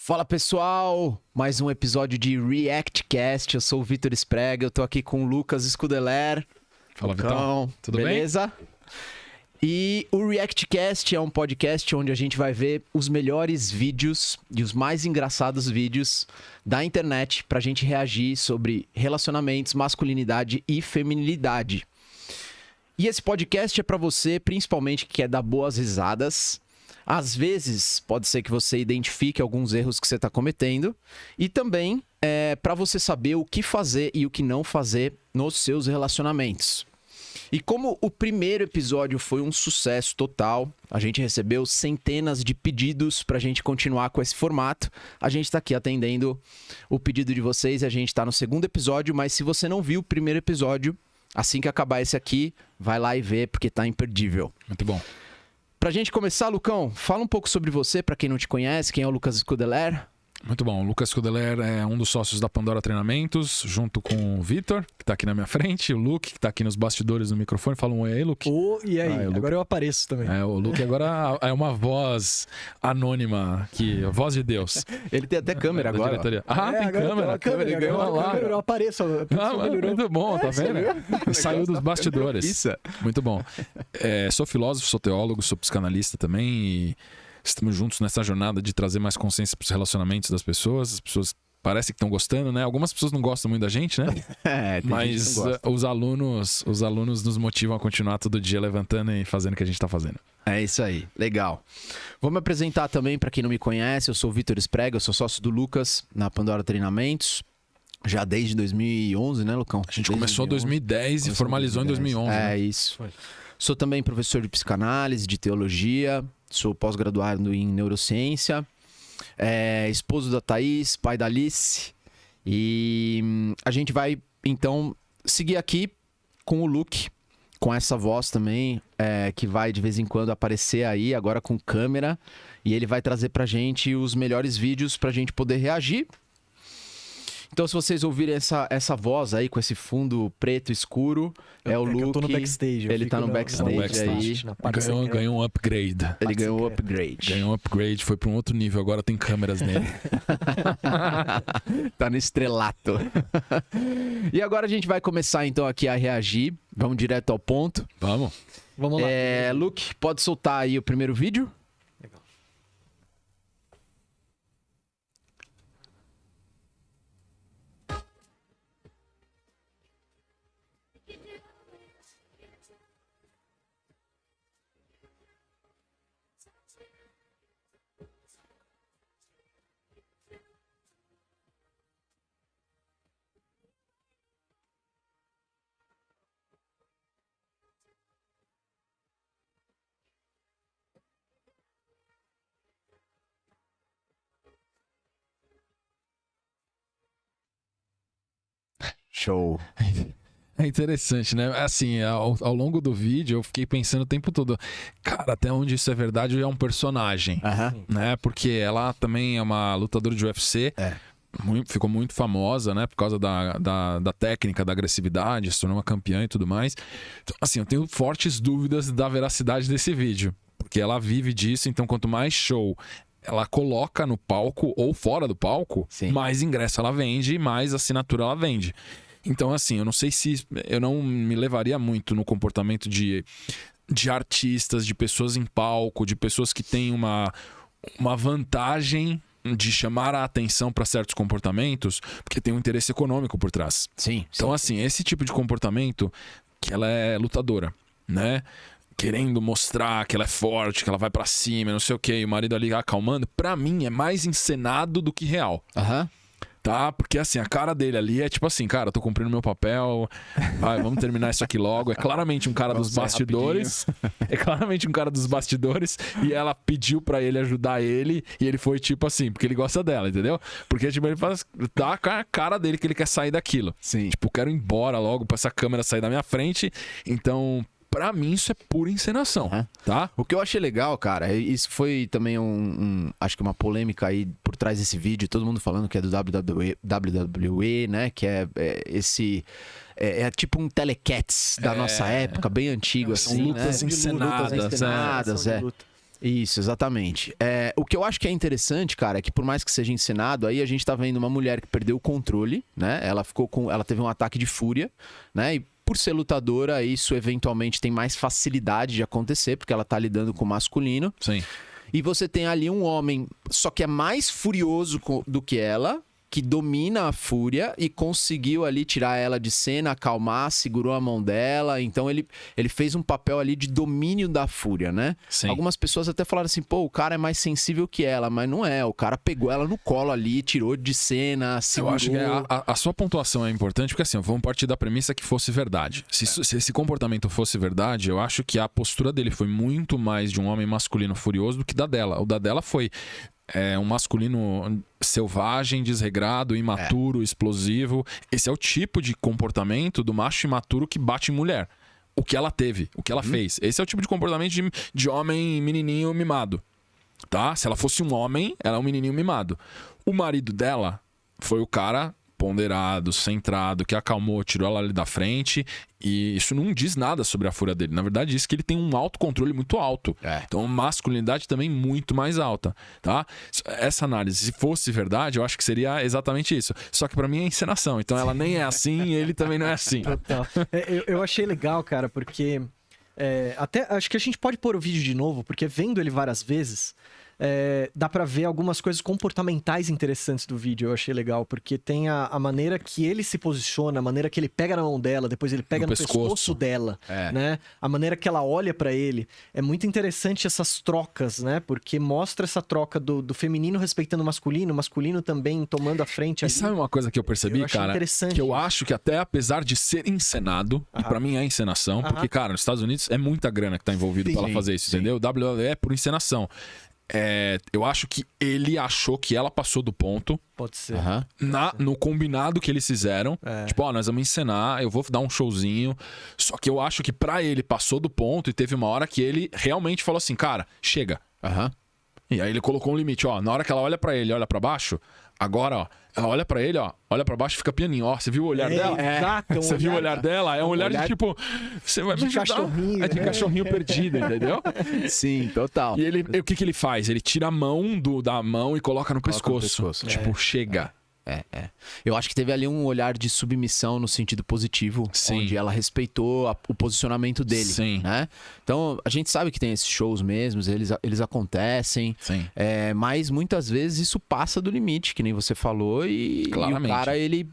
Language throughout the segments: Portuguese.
Fala pessoal, mais um episódio de ReactCast. Eu sou o Vitor Sprega, eu tô aqui com o Lucas Scudeler. Fala, Vitão. Tudo beleza? Bem? E o ReactCast é um podcast onde a gente vai ver os melhores vídeos e os mais engraçados vídeos da internet pra gente reagir sobre relacionamentos, masculinidade e feminilidade. E esse podcast é pra você, principalmente, que quer dar boas risadas. Às vezes, pode ser que você identifique alguns erros que você está cometendo e também para você saber o que fazer e o que não fazer nos seus relacionamentos. E como o primeiro episódio foi um sucesso total, a gente recebeu centenas de pedidos para a gente continuar com esse formato. A gente está aqui atendendo o pedido de vocês e a gente está no segundo episódio, mas se você não viu o primeiro episódio, assim que acabar esse aqui, vai lá e vê, porque tá imperdível. Muito bom. Pra gente começar, Lucão, fala um pouco sobre você, pra quem não te conhece, quem é o Lucas Scudeler? Muito bom. O Lucas Scudeler é um dos sócios da Pandora Treinamentos, junto com o Vitor, que tá aqui na minha frente, o Luke, que tá aqui nos bastidores no microfone. Fala um oi aí, Luke. E aí? Agora eu apareço também. O Luke agora é uma voz anônima, a voz de Deus. Ele tem até câmera agora. Tem agora câmera. Câmera, Ele ganhou lá. Eu apareço. Muito bom, tá vendo? Saiu dos bastidores. Isso. Muito bom. Sou filósofo, sou teólogo, sou psicanalista também e estamos juntos nessa jornada de trazer mais consciência para os relacionamentos das pessoas. As pessoas parecem que estão gostando, né? Algumas pessoas não gostam muito da gente, né? Mas os alunos nos motivam a continuar todo dia levantando e fazendo o que a gente está fazendo. É isso aí, legal. Vou me apresentar também para quem não me conhece. Eu sou o Vitor Sprega, eu sou sócio do Lucas na Pandora Treinamentos. Já desde 2011, né, Lucão? A gente começou em 2010 e formalizou em 2011. É, isso. Foi. Sou também professor de psicanálise, de teologia, sou pós-graduado em neurociência, esposo da Thaís, pai da Alice. E a gente vai, então, seguir aqui com o Luke, com essa voz também, que vai de vez em quando aparecer aí, agora com câmera. E ele vai trazer pra gente os melhores vídeos pra gente poder reagir. Então, se vocês ouvirem essa voz aí com esse fundo preto escuro, é o Luke. Eu tô no backstage. Ele tá no backstage aí. Ganhou um upgrade. Ele ganhou um upgrade. Ganhou um upgrade, foi pra um outro nível. Agora tem câmeras nele. Tá no estrelato. E agora a gente vai começar então aqui a reagir. Vamos direto ao ponto. Vamos lá. Luke, pode soltar aí o primeiro vídeo? Show. É interessante, né? Assim, ao longo do vídeo eu fiquei pensando o tempo todo, cara, até onde isso é verdade é um personagem, né? Porque ela também é uma lutadora de UFC, ficou muito famosa, né? Por causa da técnica, da agressividade, se tornou uma campeã e tudo mais. Então, assim, eu tenho fortes dúvidas da veracidade desse vídeo, porque ela vive disso, então quanto mais show ela coloca no palco ou fora do palco, mais ingresso ela vende, mais assinatura ela vende. Então, assim, eu não sei se... Eu não me levaria muito no comportamento de artistas, de pessoas em palco, de pessoas que têm uma vantagem de chamar a atenção para certos comportamentos, porque tem um interesse econômico por trás. Sim. Então, assim, esse tipo de comportamento, que ela é lutadora, né? Querendo mostrar que ela é forte, que ela vai pra cima, não sei o que, e o marido ali acalmando, pra mim é mais encenado do que real. Tá? Porque assim, a cara dele ali é tipo assim, cara, eu tô cumprindo meu papel, vamos terminar isso aqui logo. É claramente um cara dos bastidores. É claramente um cara dos bastidores. E ela pediu pra ele ajudar ele. E ele foi tipo assim, porque ele gosta dela, entendeu? Porque tipo, ele dá a cara dele que ele quer sair daquilo. Sim. Tipo, quero ir embora logo pra essa câmera sair da minha frente. Então, pra mim, isso é pura encenação, tá? O que eu achei legal, cara, isso foi também acho que uma polêmica aí por trás desse vídeo, todo mundo falando que é do WWE, né? Que é esse... É tipo um Telecats da nossa época, bem antigo, são assim, lutas né? encenadas, lutas encenadas, Isso, exatamente. O que eu acho que é interessante, cara, é que por mais que seja encenado, aí a gente tá vendo uma mulher que perdeu o controle, né? Ela teve um ataque de fúria, né? E por ser lutadora, isso eventualmente tem mais facilidade de acontecer, porque ela tá lidando com o masculino. Sim. E você tem ali um homem, só que é mais furioso do que ela, que domina a fúria e conseguiu ali tirar ela de cena, acalmar, segurou a mão dela. Então ele fez um papel ali de domínio da fúria, né? Sim. Algumas pessoas até falaram assim, pô, o cara é mais sensível que ela, mas não é. O cara pegou ela no colo ali, tirou de cena, segurou. Eu acho que a sua pontuação é importante, porque assim, vamos partir da premissa que fosse verdade. Se esse comportamento fosse verdade, eu acho que a postura dele foi muito mais de um homem masculino furioso do que da dela. O da dela foi... um masculino selvagem, desregrado, imaturo, explosivo. Esse é o tipo de comportamento do macho imaturo que bate em mulher. O que ela teve, o que ela fez. Esse é o tipo de comportamento de homem menininho mimado. Tá? Se ela fosse um homem, ela é um menininho mimado. O marido dela foi o cara ponderado, centrado, que acalmou, tirou ela ali da frente. E isso não diz nada sobre a fúria dele. Na verdade, diz que ele tem um autocontrole muito alto. Então, masculinidade também muito mais alta, tá? Essa análise, se fosse verdade, eu acho que seria exatamente isso. Só que pra mim é encenação. Então, ela nem é assim e ele também não é assim. Total. Eu achei legal, cara, porque... até acho que a gente pode pôr o vídeo de novo, porque vendo ele várias vezes... dá pra ver algumas coisas comportamentais interessantes do vídeo. Eu achei legal, porque tem a maneira que ele se posiciona, a maneira que ele pega na mão dela, depois ele pega no pescoço dela, né? A maneira que ela olha pra ele. É muito interessante essas trocas, né? Porque mostra essa troca do feminino respeitando o masculino também tomando a frente ali. E sabe uma coisa que eu percebi, cara? Que eu acho que até apesar de ser encenado, e pra mim é encenação, porque, cara, nos Estados Unidos é muita grana que tá envolvido pra ela fazer isso, entendeu? O WWE é por encenação. Eu acho que ele achou que ela passou do ponto. Pode ser. No combinado que eles fizeram. Tipo, nós vamos encenar, eu vou dar um showzinho. Só que eu acho que pra ele passou do ponto e teve uma hora que ele realmente falou assim, cara, chega. E aí ele colocou um limite, na hora que ela olha pra ele, olha pra baixo, agora, ela olha pra ele, olha pra baixo e fica pianinho. Você viu o olhar dela? Exato. Você viu o olhar dela? É um olhar de tipo, você vai me ajudar? Cachorrinho. De cachorrinho perdido, entendeu? Sim, total. E o que ele faz? Ele tira a mão da mão e coloca no pescoço. Tipo, chega. Eu acho que teve ali um olhar de submissão no sentido positivo, onde ela respeitou o posicionamento dele, né? Então, a gente sabe que tem esses shows mesmos, eles acontecem, mas muitas vezes isso passa do limite, que nem você falou, e o cara, ele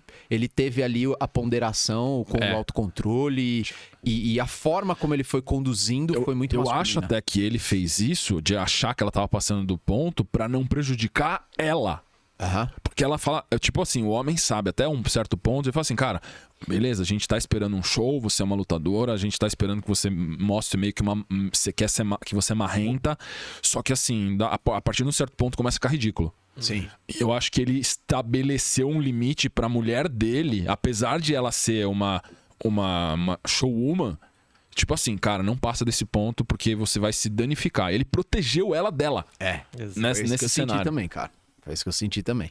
teve ali a ponderação com o autocontrole e a forma como ele foi conduzindo foi muito masculina. Eu acho até que ele fez isso de achar que ela tava passando do ponto pra não prejudicar ela. Porque ela fala, tipo assim, o homem sabe até um certo ponto, ele fala assim, cara, beleza, a gente tá esperando um show, você é uma lutadora, a gente tá esperando que você mostre meio que você quer que você é marrenta, só que assim, a partir de um certo ponto começa a ficar ridículo. Sim. Eu acho que ele estabeleceu um limite pra mulher dele, apesar de ela ser uma showwoman. Tipo assim, cara, não passa desse ponto porque você vai se danificar. Ele protegeu ela dela. Nesse cenário também, cara. Foi isso que eu senti também.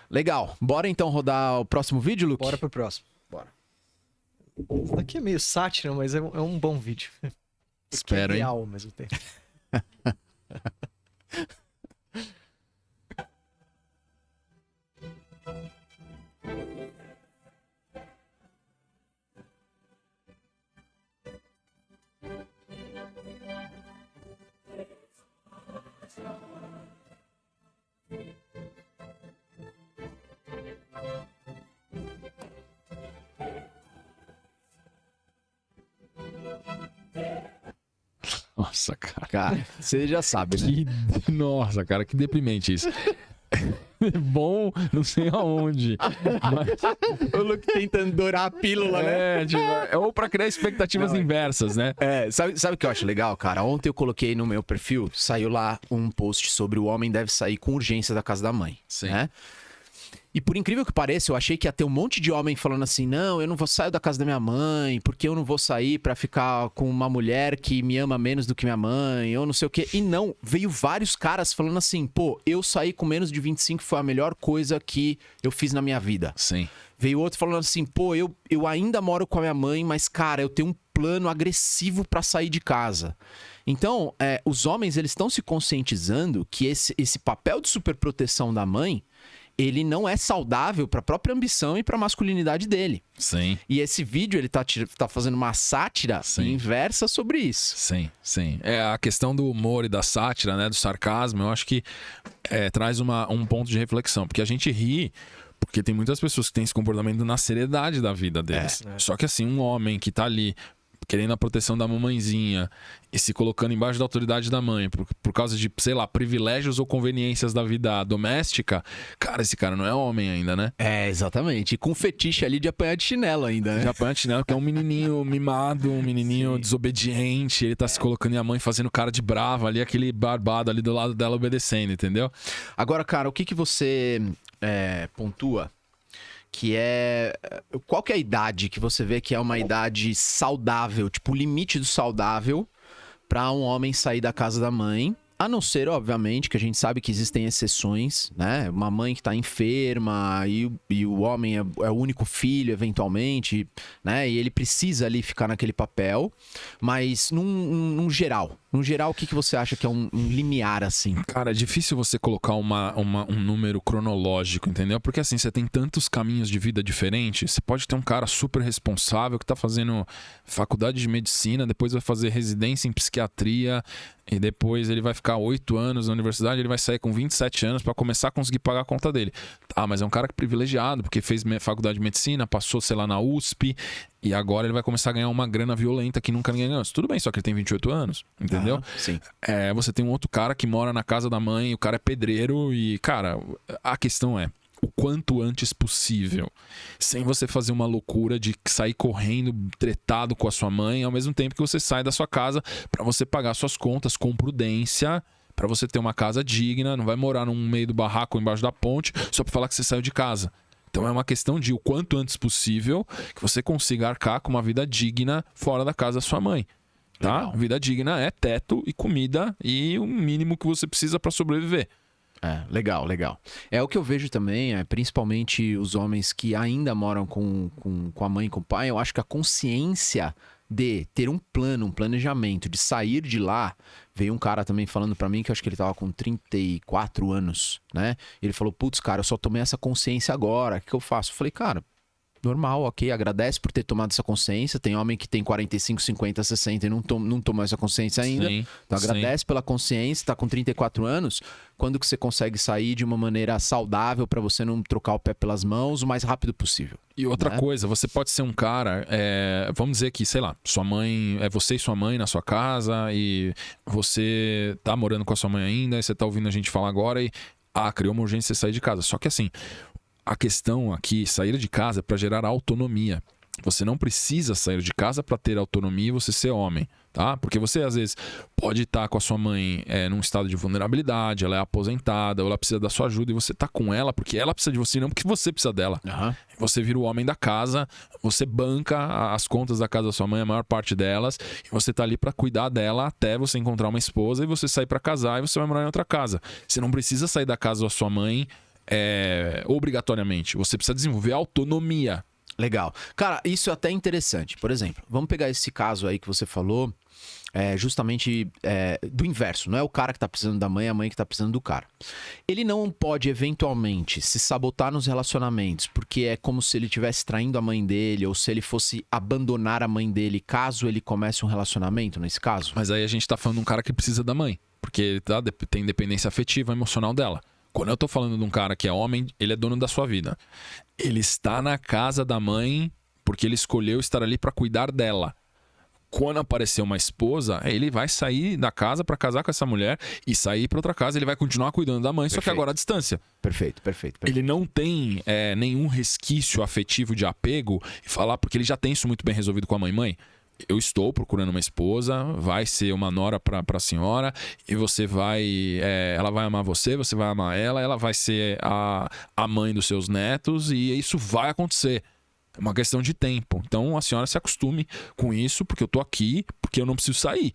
Legal. Bora então rodar o próximo vídeo, Luke? Bora pro próximo. Bora. Isso daqui é meio sátira, mas é um bom vídeo. Espero, hein? É real ao mesmo tempo. Nossa, cara. Cara, você já sabe, né? Nossa, cara, que deprimente isso. Bom, não sei aonde. Mas... O Luke tentando dourar a pílula, né? Ou pra criar expectativas inversas, né? Sabe o que eu acho legal, cara? Ontem eu coloquei no meu perfil, saiu lá um post sobre o homem deve sair com urgência da casa da mãe. Sim. Né? E por incrível que pareça, eu achei que ia ter um monte de homem falando assim, não, eu não vou sair da casa da minha mãe, porque eu não vou sair pra ficar com uma mulher que me ama menos do que minha mãe, ou não sei o quê. E não, veio vários caras falando assim, pô, eu saí com menos de 25 foi a melhor coisa que eu fiz na minha vida. Sim. Veio outro falando assim, pô, eu ainda moro com a minha mãe, mas, cara, eu tenho um plano agressivo pra sair de casa. Então, os homens, eles estão se conscientizando que esse papel de superproteção da mãe, ele não é saudável para a própria ambição e para a masculinidade dele. Sim. E esse vídeo, ele tá fazendo uma sátira inversa sobre isso. Sim, sim. A questão do humor e da sátira, né, do sarcasmo, eu acho que traz um ponto de reflexão. Porque a gente ri, porque tem muitas pessoas que têm esse comportamento na seriedade da vida deles. Só que assim, um homem que tá ali querendo a proteção da mamãezinha e se colocando embaixo da autoridade da mãe por causa de, sei lá, privilégios ou conveniências da vida doméstica, cara, esse cara não é homem ainda, né? Exatamente. E com fetiche ali de apanhar de chinelo ainda, né? De apanhar de chinelo, que é um menininho mimado, um menininho desobediente, ele tá se colocando em a mãe fazendo cara de brava ali, aquele barbado ali do lado dela obedecendo, entendeu? Agora, cara, o que você pontua? Qual que é a idade que você vê que é uma idade saudável, tipo o limite do saudável para um homem sair da casa da mãe? A não ser, obviamente, que a gente sabe que existem exceções, né? Uma mãe que tá enferma e o homem é o único filho, eventualmente, né? E ele precisa ali ficar naquele papel. Mas, num geral, o que você acha que é um limiar, assim? Cara, é difícil você colocar um número cronológico, entendeu? Porque, assim, você tem tantos caminhos de vida diferentes. Você pode ter um cara super responsável que tá fazendo faculdade de medicina, depois vai fazer residência em psiquiatria, e depois ele vai ficar 8 anos na universidade, ele vai sair com 27 anos para começar a conseguir pagar a conta dele. Tá, mas é um cara privilegiado, porque fez faculdade de medicina, passou, sei lá, na USP, e agora ele vai começar a ganhar uma grana violenta que nunca ninguém ganhou. Tudo bem, só que ele tem 28 anos, entendeu? Sim. Você tem um outro cara que mora na casa da mãe, o cara é pedreiro e, cara, a questão é o quanto antes possível, sem você fazer uma loucura de sair correndo, tretado com a sua mãe, ao mesmo tempo que você sai da sua casa para você pagar suas contas com prudência, para você ter uma casa digna, não vai morar no meio do barraco embaixo da ponte só para falar que você saiu de casa. Então é uma questão de o quanto antes possível que você consiga arcar com uma vida digna fora da casa da sua mãe. Tá? Legal. Vida digna é teto e comida e o mínimo que você precisa para sobreviver. Legal. É o que eu vejo também, principalmente os homens que ainda moram com a mãe e com o pai. Eu acho que a consciência de ter um plano, um planejamento, de sair de lá. Veio um cara também falando pra mim que eu acho que ele tava com 34 anos, né? Ele falou, putz, cara, eu só tomei essa consciência agora, o que eu faço? Eu falei, cara, normal, ok, agradece por ter tomado essa consciência. Tem homem que tem 45, 50, 60 e não tomou essa consciência ainda. Sim, então agradece pela consciência, tá com 34 anos. Quando que você consegue sair de uma maneira saudável pra você não trocar o pé pelas mãos o mais rápido possível? E outra coisa, você pode ser um cara, vamos dizer que, sei lá, sua mãe, você e sua mãe na sua casa e você tá morando com a sua mãe ainda e você tá ouvindo a gente falar agora e, criou uma urgência de sair de casa. Só que assim, a questão aqui, sair de casa é para gerar autonomia. Você não precisa sair de casa para ter autonomia e você ser homem, tá? Porque você, às vezes, pode estar com a sua mãe num estado de vulnerabilidade, ela é aposentada, ou ela precisa da sua ajuda, e você tá com ela porque ela precisa de você, não porque você precisa dela. Uhum. Você vira o homem da casa, você banca as contas da casa da sua mãe, a maior parte delas, e você tá ali para cuidar dela até você encontrar uma esposa e você sair para casar e você vai morar em outra casa. Você não precisa sair da casa da sua mãe obrigatoriamente. Você precisa desenvolver autonomia. Legal. Cara, isso é até interessante. Por exemplo, vamos pegar esse caso aí que você falou, justamente do inverso. Não é o cara que tá precisando da mãe, é a mãe que tá precisando do cara. Ele não pode, eventualmente, se sabotar nos relacionamentos, porque é como se ele estivesse traindo a mãe dele, ou se ele fosse abandonar a mãe dele, caso ele comece um relacionamento, nesse caso. Mas aí a gente tá falando de um cara que precisa da mãe, porque ele tem dependência afetiva, emocional dela. Quando eu tô falando de um cara que é homem, ele é dono da sua vida. Ele está na casa da mãe porque ele escolheu estar ali para cuidar dela. Quando aparecer uma esposa, ele vai sair da casa para casar com essa mulher e sair para outra casa. Ele vai continuar cuidando da mãe, Perfeito. Só que agora à distância. Perfeito. Ele não tem nenhum resquício afetivo de apego e falar, porque ele já tem isso muito bem resolvido com a mãe. eu estou procurando uma esposa, vai ser uma nora pra senhora, e você vai... ela vai amar você vai amar ela vai ser a mãe dos seus netos, e isso vai acontecer. É uma questão de tempo. Então a senhora se acostume com isso, porque eu tô aqui, porque eu não preciso sair.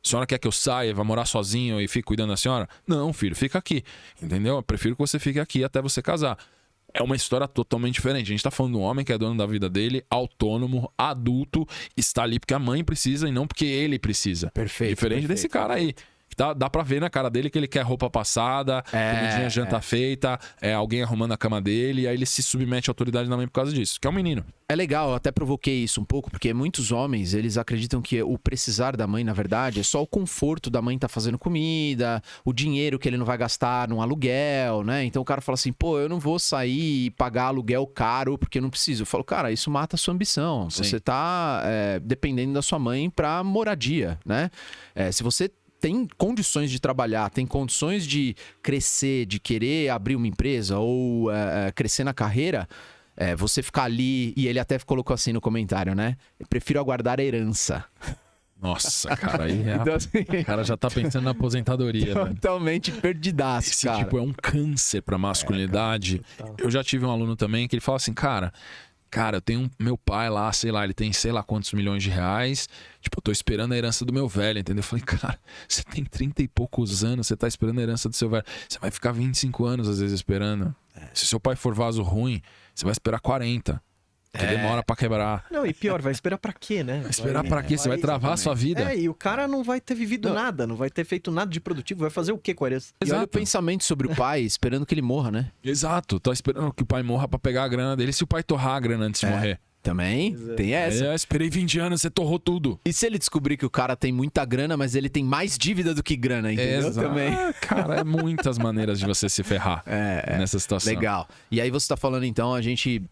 A senhora quer que eu saia, vá morar sozinho e fique cuidando da senhora? Não, filho, fica aqui. Entendeu? Eu prefiro que você fique aqui até você casar. É uma história totalmente diferente. A gente tá falando de um homem que é dono da vida dele, autônomo, adulto, está ali porque a mãe precisa e não porque ele precisa. Perfeito. Diferente desse cara aí. Dá pra ver na cara dele que ele quer roupa passada, comidinha, janta feita, alguém arrumando a cama dele, e aí ele se submete à autoridade da mãe por causa disso, que é um menino. É legal, eu até provoquei isso um pouco, porque muitos homens, eles acreditam que o precisar da mãe, na verdade, é só o conforto da mãe estar fazendo comida, o dinheiro que ele não vai gastar num aluguel, né? Então o cara fala assim, pô, eu não vou sair e pagar aluguel caro porque eu não preciso. Eu falo, cara, isso mata a sua ambição. Sim. Você tá dependendo da sua mãe pra moradia, né? Se você tem condições de trabalhar, tem condições de crescer, de querer abrir uma empresa ou crescer na carreira, você ficar ali... E ele até colocou assim no comentário, né? Eu prefiro aguardar a herança. Nossa, cara, aí Então, assim, o cara já tá pensando na aposentadoria, velho. totalmente perdidaço, Esse cara. tipo é um câncer pra masculinidade. Eu já tive um aluno também que ele fala assim, cara, eu tenho meu pai lá, sei lá, ele tem sei lá quantos milhões de reais. Tipo, eu tô esperando a herança do meu velho, entendeu? Eu falei, cara, você tem 30 e poucos anos, você tá esperando a herança do seu velho. Você vai ficar 25 anos, às vezes, esperando. Se seu pai for vaso ruim, você vai esperar 40. Que demora pra quebrar. Não, e pior, vai esperar pra quê, né? Vai esperar pra quê? Você vai travar a sua vida. E o cara não vai ter vivido nada, não vai ter feito nada de produtivo, vai fazer o quê com a herança? E olha o pensamento sobre o pai, esperando que ele morra, né? Exato, tô esperando que o pai morra pra pegar a grana dele. Se o pai torrar a grana antes de morrer. Também tem essa. Eu esperei 20 anos, você torrou tudo. E se ele descobrir que o cara tem muita grana, mas ele tem mais dívida do que grana, entendeu? Exato. Também. Cara, é muitas maneiras de você se ferrar nessa situação. Legal. E aí você tá falando, então, a gente...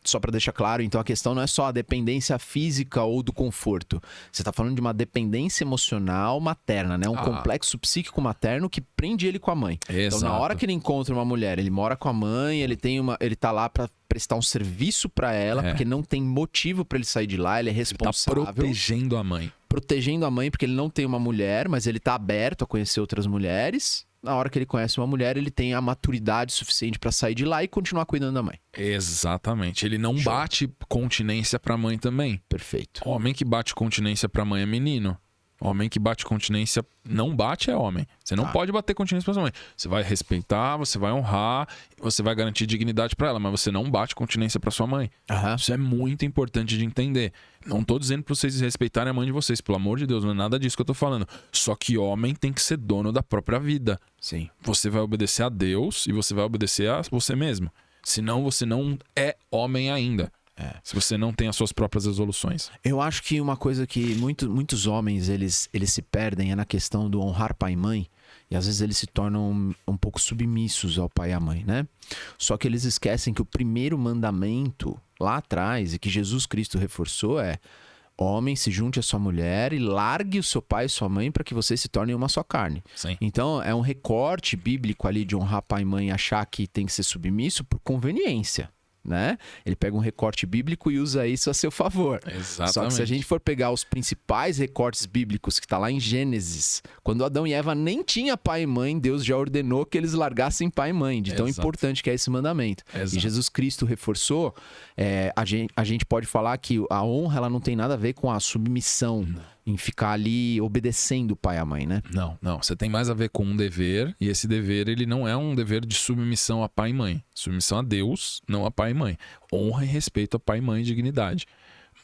só pra deixar claro, então, a questão não é só a dependência física ou do conforto. Você tá falando de uma dependência emocional materna, né? Um complexo psíquico materno que prende ele com a mãe. Exato. Então, na hora que ele encontra uma mulher, ele mora com a mãe, ele tá lá pra prestar um serviço pra ela, porque não tem motivo pra ele sair de lá, ele é responsável. Tá protegendo a mãe. Protegendo a mãe, porque ele não tem uma mulher, mas ele tá aberto a conhecer outras mulheres. Na hora que ele conhece uma mulher, ele tem a maturidade suficiente pra sair de lá e continuar cuidando da mãe. Exatamente. Ele não bate continência pra mãe também. Perfeito. Homem que bate continência pra mãe é menino. Homem que bate continência não bate é homem. Você não pode bater continência pra sua mãe. Você vai respeitar, você vai honrar, você vai garantir dignidade pra ela, mas você não bate continência pra sua mãe. Isso é muito importante de entender. Não tô dizendo pra vocês respeitarem a mãe de vocês, pelo amor de Deus, não é nada disso que eu tô falando. Só que homem tem que ser dono da própria vida. Sim. Você vai obedecer a Deus e você vai obedecer a você mesmo. Senão você não é homem ainda. Se você não tem as suas próprias resoluções. Eu acho que uma coisa que muitos homens eles se perdem é na questão do honrar pai e mãe. E às vezes eles se tornam um pouco submissos ao pai e à mãe, né? Só que eles esquecem que o primeiro mandamento lá atrás, e que Jesus Cristo reforçou, é: homem, se junte à sua mulher e largue o seu pai e sua mãe para que vocês se tornem uma só carne. Sim. Então é um recorte bíblico ali de honrar pai e mãe e achar que tem que ser submisso por conveniência. Né? Ele pega um recorte bíblico e usa isso a seu favor. Exatamente. Só que se a gente for pegar os principais recortes bíblicos que está lá em Gênesis, quando Adão e Eva nem tinham pai e mãe, Deus já ordenou que eles largassem pai e mãe, de tão importante que é esse mandamento. E Jesus Cristo reforçou, a gente pode falar que a honra ela não tem nada a ver com a submissão, em ficar ali obedecendo o pai e a mãe, né? Não. Você tem mais a ver com um dever, e esse dever ele não é um dever de submissão a pai e mãe. Submissão a Deus, não a pai e mãe. Honra e respeito a pai e mãe e dignidade.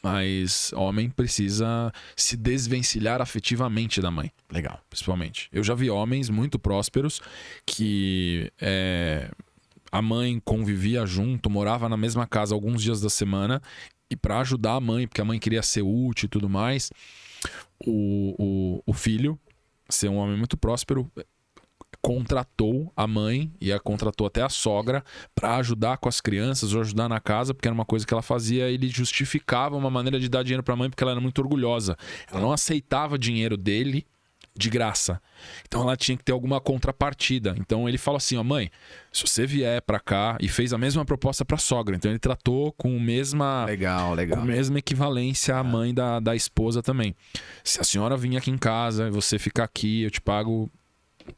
Mas homem precisa se desvencilhar afetivamente da mãe. Legal. Principalmente. Eu já vi homens muito prósperos que a mãe convivia junto, morava na mesma casa alguns dias da semana, e para ajudar a mãe, porque a mãe queria ser útil e tudo mais, o filho, ser um homem muito próspero, contratou a mãe e a contratou até a sogra para ajudar com as crianças ou ajudar na casa, porque era uma coisa que ela fazia. Ele justificava uma maneira de dar dinheiro para a mãe porque ela era muito orgulhosa. Ela não aceitava dinheiro dele de graça. Então ela tinha que ter alguma contrapartida. Então ele fala assim, ó, mãe, se você vier pra cá, e fez a mesma proposta pra sogra, então ele tratou com a mesma equivalência à mãe da esposa também. Se a senhora vir aqui em casa e você ficar aqui, eu te pago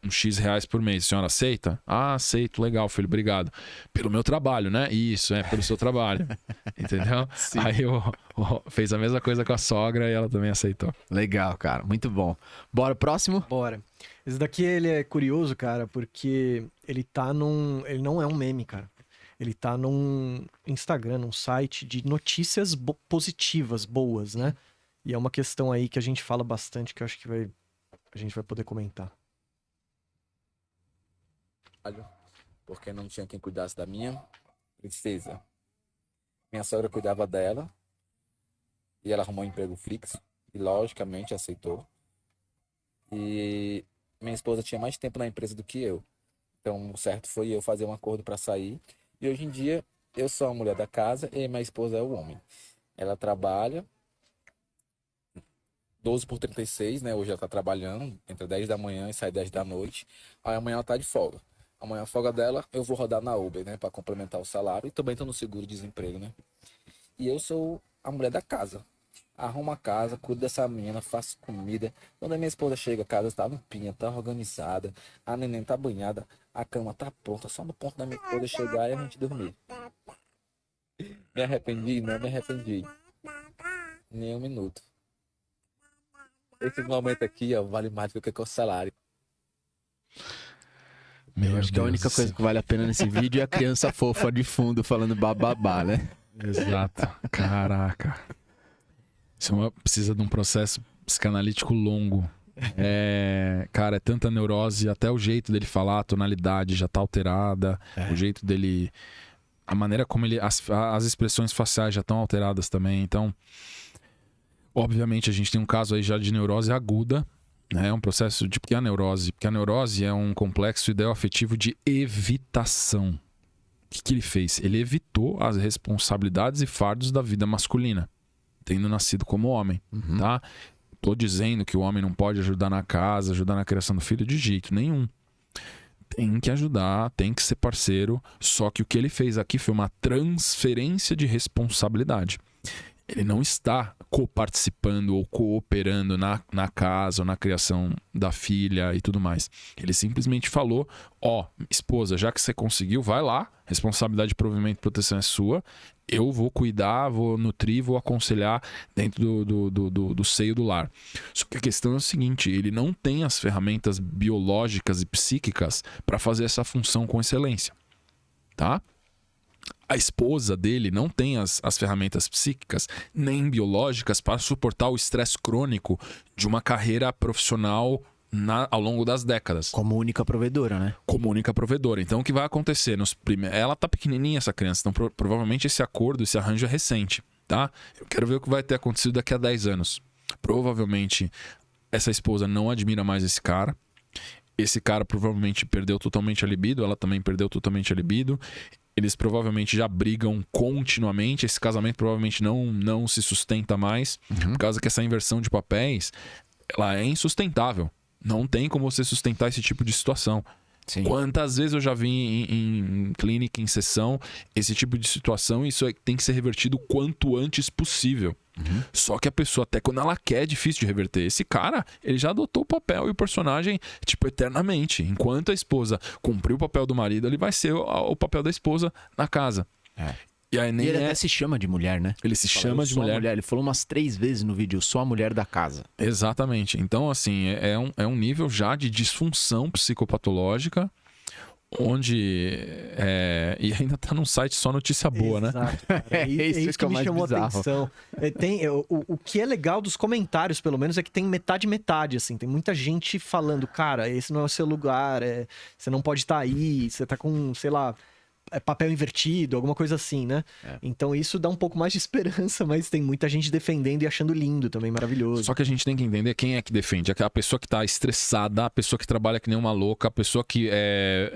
uns X reais por mês. A senhora aceita? Ah, aceito, legal, filho, obrigado. Pelo meu trabalho, né? Isso, pelo seu trabalho. Entendeu? Sim. Aí eu fez a mesma coisa com a sogra e ela também aceitou. Legal, cara, muito bom. Bora, próximo? Bora. Esse daqui, ele é curioso, cara, porque ele tá ele não é um meme, cara. Ele tá num Instagram, num site de notícias positivas, boas, né? E é uma questão aí que a gente fala bastante, que eu acho que a gente vai poder comentar. Porque não tinha quem cuidasse da minha princesa. Minha sogra cuidava dela e ela arrumou um emprego fixo e logicamente aceitou. E minha esposa tinha mais tempo na empresa do que eu. Então o certo foi eu fazer um acordo para sair. E hoje em dia eu sou a mulher da casa e minha esposa é o homem. Ela trabalha 12x36, né? Hoje ela tá trabalhando entre 10 da manhã e sai 10 da noite. Aí amanhã ela tá de folga. Amanhã a folga dela, eu vou rodar na Uber, né? Pra complementar o salário. E também tô no seguro-desemprego, né? E eu sou a mulher da casa. Arrumo a casa, cuido dessa menina, faço comida. Quando a minha esposa chega, a casa tá limpinha, tá organizada. A neném tá banhada, a cama tá pronta. Só no ponto da minha esposa chegar e a gente dormir. Me arrependi? Não me arrependi. Nem um minuto. Esse momento aqui, ó, vale mais do que o salário. Eu acho que a única coisa que vale a pena nesse vídeo é a criança fofa de fundo falando bababá, né? Exato. Caraca. Isso precisa de um processo psicanalítico longo. Cara, é tanta neurose, até o jeito dele falar, a tonalidade já tá alterada, o jeito dele... A maneira como ele... As expressões faciais já estão alteradas também, então... Obviamente a gente tem um caso aí já de neurose aguda, né? É um processo de... Porque a neurose é um complexo ideoafetivo de evitação. O que ele fez? Ele evitou as responsabilidades e fardos da vida masculina, tendo nascido como homem, tá? Tô dizendo que o homem não pode ajudar na casa, ajudar na criação do filho de jeito nenhum. Tem que ajudar, tem que ser parceiro, só que o que ele fez aqui foi uma transferência de responsabilidade. Ele não está coparticipando ou cooperando na casa ou na criação da filha e tudo mais. Ele simplesmente falou, esposa, já que você conseguiu, vai lá, responsabilidade de provimento e proteção é sua, eu vou cuidar, vou nutrir, vou aconselhar dentro do seio do lar. Só que a questão é o seguinte, ele não tem as ferramentas biológicas e psíquicas para fazer essa função com excelência, tá? A esposa dele não tem as ferramentas psíquicas nem biológicas para suportar o estresse crônico de uma carreira profissional ao longo das décadas. Como única provedora, né? Como única provedora. Então o que vai acontecer? Ela tá pequenininha, essa criança, então provavelmente esse acordo, esse arranjo é recente, tá? Eu quero ver o que vai ter acontecido daqui a 10 anos. Provavelmente essa esposa não admira mais esse cara. Esse cara provavelmente perdeu totalmente a libido, ela também perdeu totalmente a libido. Eles provavelmente já brigam continuamente. Esse casamento provavelmente não se sustenta mais. Por causa que essa inversão de papéis, ela é insustentável. Não tem como você sustentar esse tipo de situação. Sim. Quantas vezes eu já vi em clínica, em sessão, esse tipo de situação, e isso tem que ser revertido o quanto antes possível. Só que a pessoa, até quando ela quer, é difícil de reverter. Esse cara, ele já adotou o papel e o personagem, eternamente. Enquanto a esposa cumpriu o papel do marido, ele vai ser o papel da esposa na casa. E aí nem ele até se chama de mulher, né? Ele se chama de mulher. Ele falou umas 3 vezes no vídeo, eu sou a mulher da casa. Exatamente. Então, assim, é um nível já de disfunção psicopatológica, onde e ainda tá num site só notícia boa, né? Exato, cara. É isso que me chamou a atenção. O que é legal dos comentários, pelo menos, é que tem metade, assim. Tem muita gente falando, cara, esse não é o seu lugar, você não pode estar aí, você tá com, sei lá, papel invertido, alguma coisa assim, né? Então isso dá um pouco mais de esperança, mas tem muita gente defendendo e achando lindo também, maravilhoso. Só que a gente tem que entender quem é que defende. A pessoa que tá estressada, a pessoa que trabalha que nem uma louca, a pessoa que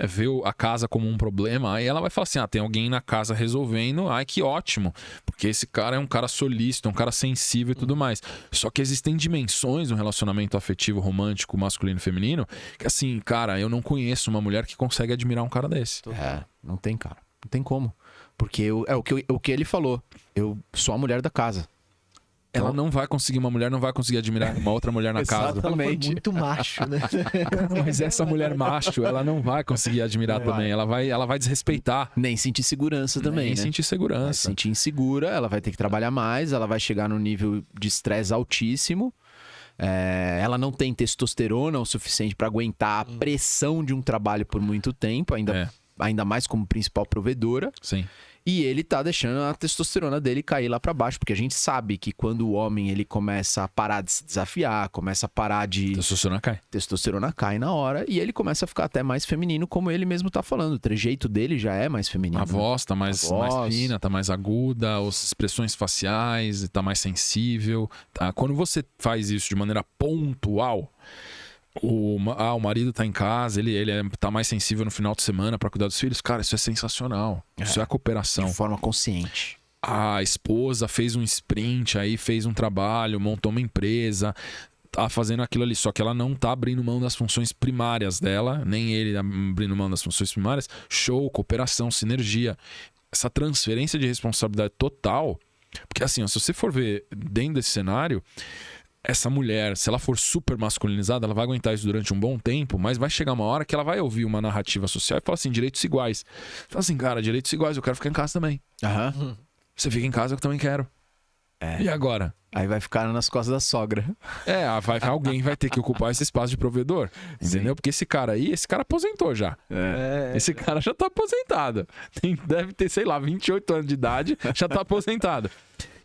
vê a casa como um problema, aí ela vai falar assim, tem alguém na casa resolvendo, que ótimo, porque esse cara é um cara solícito, um cara sensível e tudo mais. Só que existem dimensões no relacionamento afetivo, romântico, masculino e feminino, que assim, cara, eu não conheço uma mulher que consegue admirar um cara desse. Não tem, cara. Não tem como. Porque o que ele falou. Eu sou a mulher da casa. Ela não vai conseguir, uma mulher não vai conseguir admirar uma outra mulher na casa. Exatamente. Muito macho, né? Mas essa mulher macho, ela não vai conseguir admirar também. Ela vai desrespeitar. Nem sentir segurança também, Nem né? sentir segurança. Vai se sentir insegura, ela vai ter que trabalhar mais, ela vai chegar num nível de estresse altíssimo. Ela não tem testosterona o suficiente para aguentar a pressão de um trabalho por muito tempo, ainda mais como principal provedora. Sim. E ele tá deixando a testosterona dele cair lá pra baixo, porque a gente sabe que quando o homem ele começa a parar de se desafiar, começa a parar de... Testosterona cai na hora e ele começa a ficar até mais feminino, como ele mesmo tá falando. O trejeito dele já é mais feminino. A voz tá mais fina, tá mais aguda, as expressões faciais, tá mais sensível. Tá? Quando você faz isso de maneira pontual... O marido tá em casa, ele tá mais sensível no final de semana pra cuidar dos filhos. Cara, isso é sensacional. Isso é a cooperação. De forma consciente. A esposa fez um sprint aí, fez um trabalho, montou uma empresa, tá fazendo aquilo ali. Só que ela não tá abrindo mão das funções primárias dela, nem ele abrindo mão das funções primárias. Show, cooperação, sinergia. Essa transferência de responsabilidade total. Porque assim, se você for ver dentro desse cenário... Essa mulher, se ela for super masculinizada, ela vai aguentar isso durante um bom tempo, mas vai chegar uma hora que ela vai ouvir uma narrativa social e falar assim, direitos iguais. Fala assim, cara, direitos iguais, eu quero ficar em casa também. Você fica em casa, eu também quero. E agora? Aí vai ficar nas costas da sogra. Alguém vai ter que ocupar esse espaço de provedor. Entendeu? Porque esse cara aposentou já. Esse cara já tá aposentado. Deve ter, 28 anos de idade, já tá aposentado.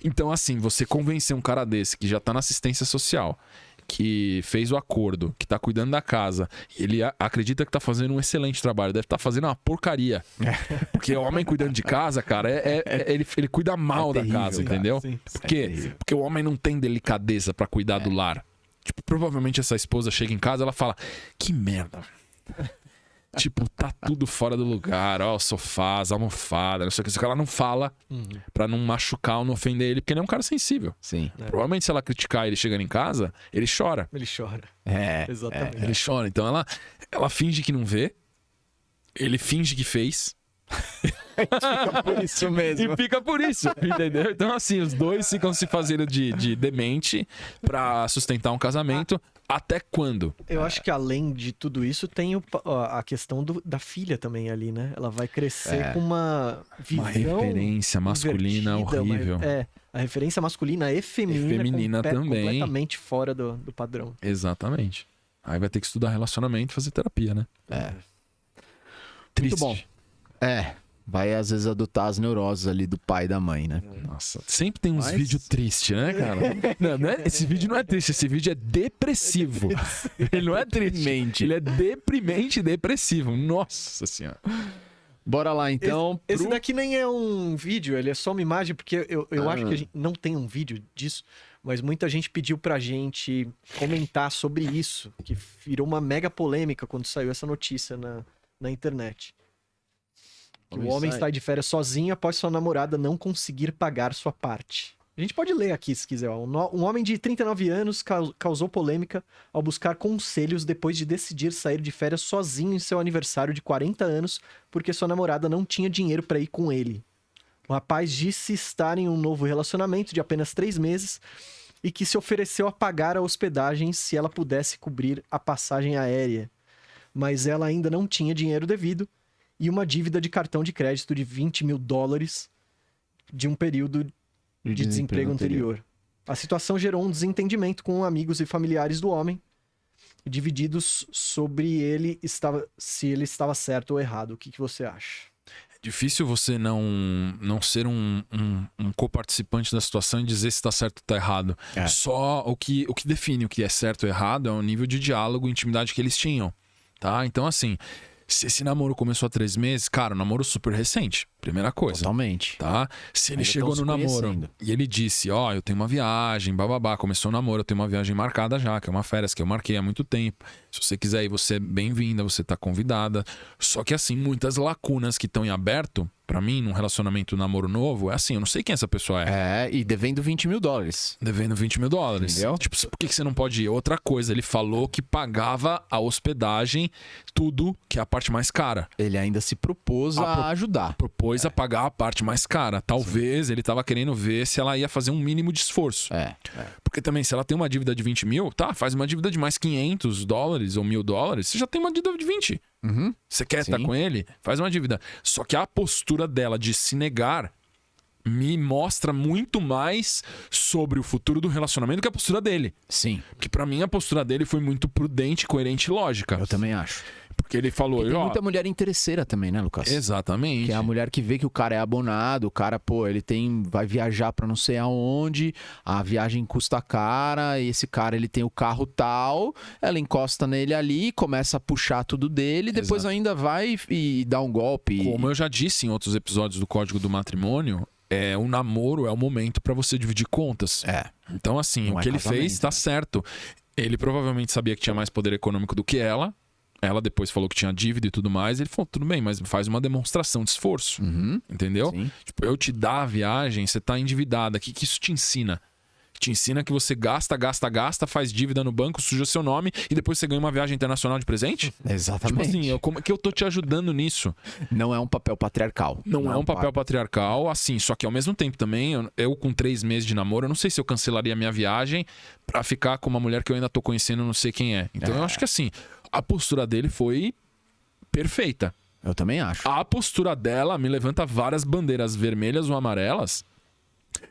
Então, assim, você convencer um cara desse que já tá na assistência social, que fez o acordo, que tá cuidando da casa, ele acredita que tá fazendo um excelente trabalho, deve estar fazendo uma porcaria. Porque o homem cuidando de casa, cara, ele cuida mal da casa, entendeu? Por quê? Porque o homem não tem delicadeza pra cuidar do lar. Tipo, provavelmente essa esposa chega em casa, ela fala, que merda. Tipo, tá tudo fora do lugar, sofás, almofada, não sei o que. Ela não fala pra não machucar ou não ofender ele, porque ele é um cara sensível. Sim. Provavelmente se ela criticar ele chegando em casa, ele chora. Ele chora. Exatamente. Ele chora. Então ela finge que não vê, ele finge que fez. Fica por isso mesmo. E fica por isso, entendeu? Então assim, os dois ficam se fazendo de demente pra sustentar um casamento. Até quando? Eu acho que além de tudo isso, tem a questão da filha também ali, né? Ela vai crescer com uma visão... Uma referência masculina horrível. A referência masculina e feminina também. Completamente fora do padrão. Exatamente. Aí vai ter que estudar relacionamento e fazer terapia, né? Triste. Muito bom. Vai às vezes adotar as neuroses ali do pai e da mãe, né? Nossa, sempre tem uns vídeos tristes, né, cara? Não é, esse vídeo não é triste, esse vídeo é depressivo. Ele não é triste, ele é deprimente e depressivo. Nossa senhora. Bora lá, então. Esse daqui nem é um vídeo, ele é só uma imagem, porque eu acho que a gente não tem um vídeo disso, mas muita gente pediu pra gente comentar sobre isso, que virou uma mega polêmica quando saiu essa notícia na internet. Que o homem sai de férias sozinho após sua namorada não conseguir pagar sua parte. A gente pode ler aqui, se quiser. Um homem de 39 anos causou polêmica ao buscar conselhos depois de decidir sair de férias sozinho em seu aniversário de 40 anos porque sua namorada não tinha dinheiro para ir com ele. O rapaz disse estar em um novo relacionamento de apenas 3 meses e que se ofereceu a pagar a hospedagem se ela pudesse cobrir a passagem aérea. Mas ela ainda não tinha dinheiro devido e uma dívida de cartão de crédito de $20 mil de um período de desemprego anterior. A situação gerou um desentendimento com amigos e familiares do homem, divididos sobre se ele estava certo ou errado. O que você acha? É difícil você não ser um coparticipante da situação e dizer se está certo ou está errado. Só o que define o que é certo ou errado é o nível de diálogo e intimidade que eles tinham. Tá? Então, assim... Se esse namoro começou há 3 meses, cara, um namoro super recente, primeira coisa. Totalmente. Tá? Se ele Ainda chegou tão no se namoro conhecendo. e ele disse, ó, eu tenho uma viagem, bababá, começou o namoro, eu tenho uma viagem marcada já, que é uma férias que eu marquei há muito tempo. Se você quiser ir, você é bem-vinda, você tá convidada. Só que assim, muitas lacunas que estão em aberto, pra mim, num relacionamento namoro novo, é assim, eu não sei quem essa pessoa é. E devendo $20 mil. Devendo $20 mil. Entendeu? Tipo, por que você não pode ir? Outra coisa, ele falou que pagava a hospedagem, tudo, que é a parte mais cara. Ele ainda se propôs a ajudar. Propôs a pagar a parte mais cara. Talvez ele tava querendo ver se ela ia fazer um mínimo de esforço. Porque também, se ela tem uma dívida de 20 mil, tá, faz uma dívida de mais $500 ou $1.000, você já tem uma dívida de 20. Você quer estar com ele? Faz uma dívida. Só que a postura dela de se negar me mostra muito mais sobre o futuro do relacionamento que a postura dele. Sim. Porque pra mim a postura dele foi muito prudente, coerente e lógica. Eu também acho. Porque ele falou... Porque tem ó, muita mulher interesseira também, né, Lucas? exatamente. Que é a mulher que vê que o cara é abonado, o cara, pô, vai viajar pra não sei aonde, a viagem custa cara, e esse cara, ele tem o carro tal, ela encosta nele ali, começa a puxar tudo dele, depois Exato. ainda vai e dá um golpe. Como eu já disse em outros episódios do Código do Matrimônio, o namoro é o momento pra você dividir contas. Então, assim, Não o é que ele casamento, fez tá né? certo. Ele provavelmente sabia que tinha mais poder econômico do que ela. Ela depois falou que tinha dívida e tudo mais. Ele falou, tudo bem, mas faz uma demonstração de esforço. Entendeu? Sim. Tipo, eu te dar a viagem, você tá endividada. O que isso te ensina? Te ensina que você gasta, faz dívida no banco, suja seu nome e depois você ganha uma viagem internacional de presente? Tipo Exatamente. assim, como que eu tô te ajudando nisso? Não é um papel patriarcal. Não é um papel patriarcal, assim, só que ao mesmo tempo também, eu com 3 meses de namoro, eu não sei se eu cancelaria a minha viagem pra ficar com uma mulher que eu ainda tô conhecendo, não sei quem é. Então eu acho que assim, a postura dele foi perfeita. Eu também acho. A postura dela me levanta várias bandeiras vermelhas ou amarelas.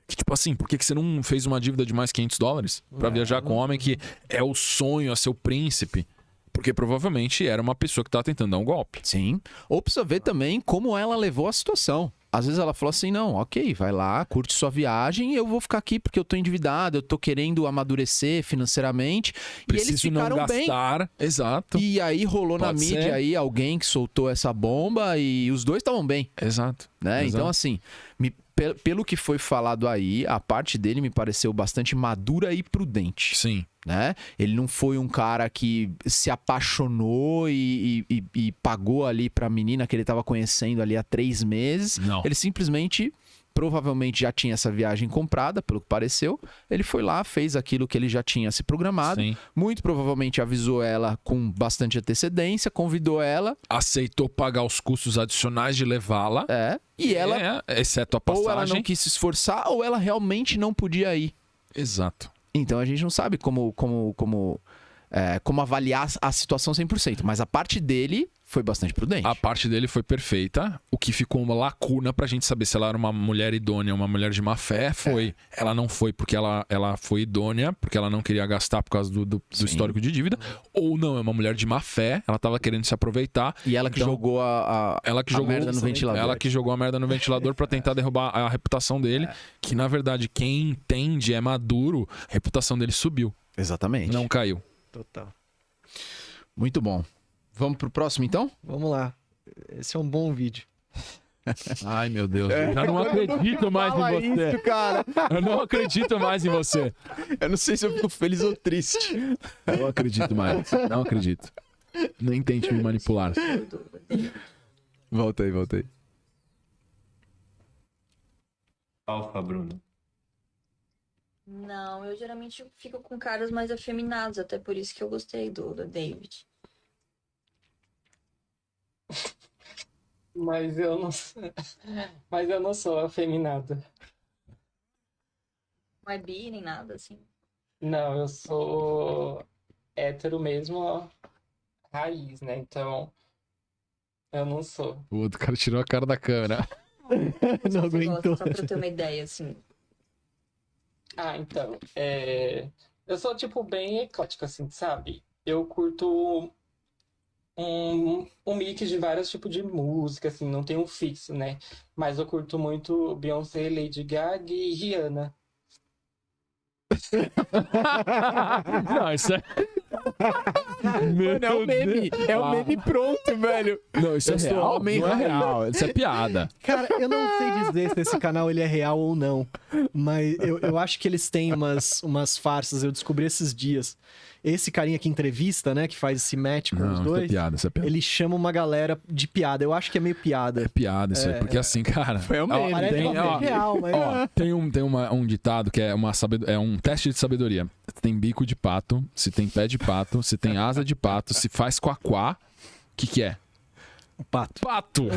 Que tipo assim, por que você não fez uma dívida de mais $500 pra viajar com um homem que é o sonho, é seu príncipe? Porque provavelmente era uma pessoa que tava tentando dar um golpe. Sim. Ou precisa ver também como ela levou a situação. Às vezes ela falou assim, não, ok, vai lá, curte sua viagem e eu vou ficar aqui porque eu tô endividado, eu tô querendo amadurecer financeiramente. Preciso e eles ficaram não gastar. bem. Exato. E aí rolou na Pode mídia ser. aí alguém que soltou essa bomba e os dois estavam bem, Exato. né? Exato. Então assim, pelo que foi falado aí, a parte dele me pareceu bastante madura e prudente. Sim. Né? Ele não foi um cara que se apaixonou e pagou ali pra menina que ele tava conhecendo ali há 3 meses. Não. Ele simplesmente, provavelmente já tinha essa viagem comprada, pelo que pareceu. Ele foi lá, fez aquilo que ele já tinha se programado. Sim. Muito provavelmente avisou ela com bastante antecedência, convidou ela. Aceitou pagar os custos adicionais de levá-la. E ela, exceto a passagem. ou ela não quis se esforçar, ou ela realmente não podia ir. Exato. Então a gente não sabe como avaliar a situação 100%, mas a parte dele foi bastante prudente. A parte dele foi perfeita. O que ficou uma lacuna pra gente saber se ela era uma mulher idônea ou uma mulher de má fé foi. Ela não foi porque ela foi idônea, porque ela não queria gastar por causa do histórico de dívida. Ou não, é uma mulher de má fé, ela tava querendo se aproveitar. E ela que Então, jogou a merda no ventilador. Ela que jogou a merda no ventilador pra tentar derrubar a reputação dele. Que na verdade, quem entende, é maduro, a reputação dele subiu. Exatamente. Não caiu. Total. Muito bom. Vamos pro próximo então? Vamos lá. Esse é um bom vídeo. Ai, meu Deus. Eu já não acredito mais em você. cara. Eu não acredito mais em você. Eu não sei se eu fico feliz ou triste. Não acredito mais. Não acredito. Nem tente me manipular. Volta aí. Alfa, Bruno. Não, eu geralmente fico com caras mais afeminados, até por isso que eu gostei do David. Mas eu não sou afeminado. Não é bi nem nada, assim. Não, eu sou hétero mesmo, ó, raiz, né? Então, eu não sou. O outro cara tirou a cara da câmera. Não Você aguentou. gosta, só pra eu ter uma ideia, assim. Ah, então, eu sou, tipo, bem eclético, assim, sabe? Eu curto um mix de vários tipos de música, assim, não tem um fixo, né? Mas eu curto muito Beyoncé, Lady Gaga e Rihanna. Não, isso é... Mano, é um meme. É um meme pronto, velho. Não, isso é real. Não é real. Isso é piada. Cara, eu não sei dizer se esse canal ele é real ou não. Mas eu acho que eles têm umas farsas. Eu descobri esses dias. Esse carinha que entrevista, né? Que faz esse match com os dois. Isso é piada. Ele chama uma galera de piada. Eu acho que é meio piada. É piada isso aí. Porque assim, cara... Foi um meme. Parece real, mas... Tem um ditado que é um teste de sabedoria. Se tem bico de pato, se tem pé de pato, se tem asa de pato, se faz quaquá, o que é? O pato. Pato!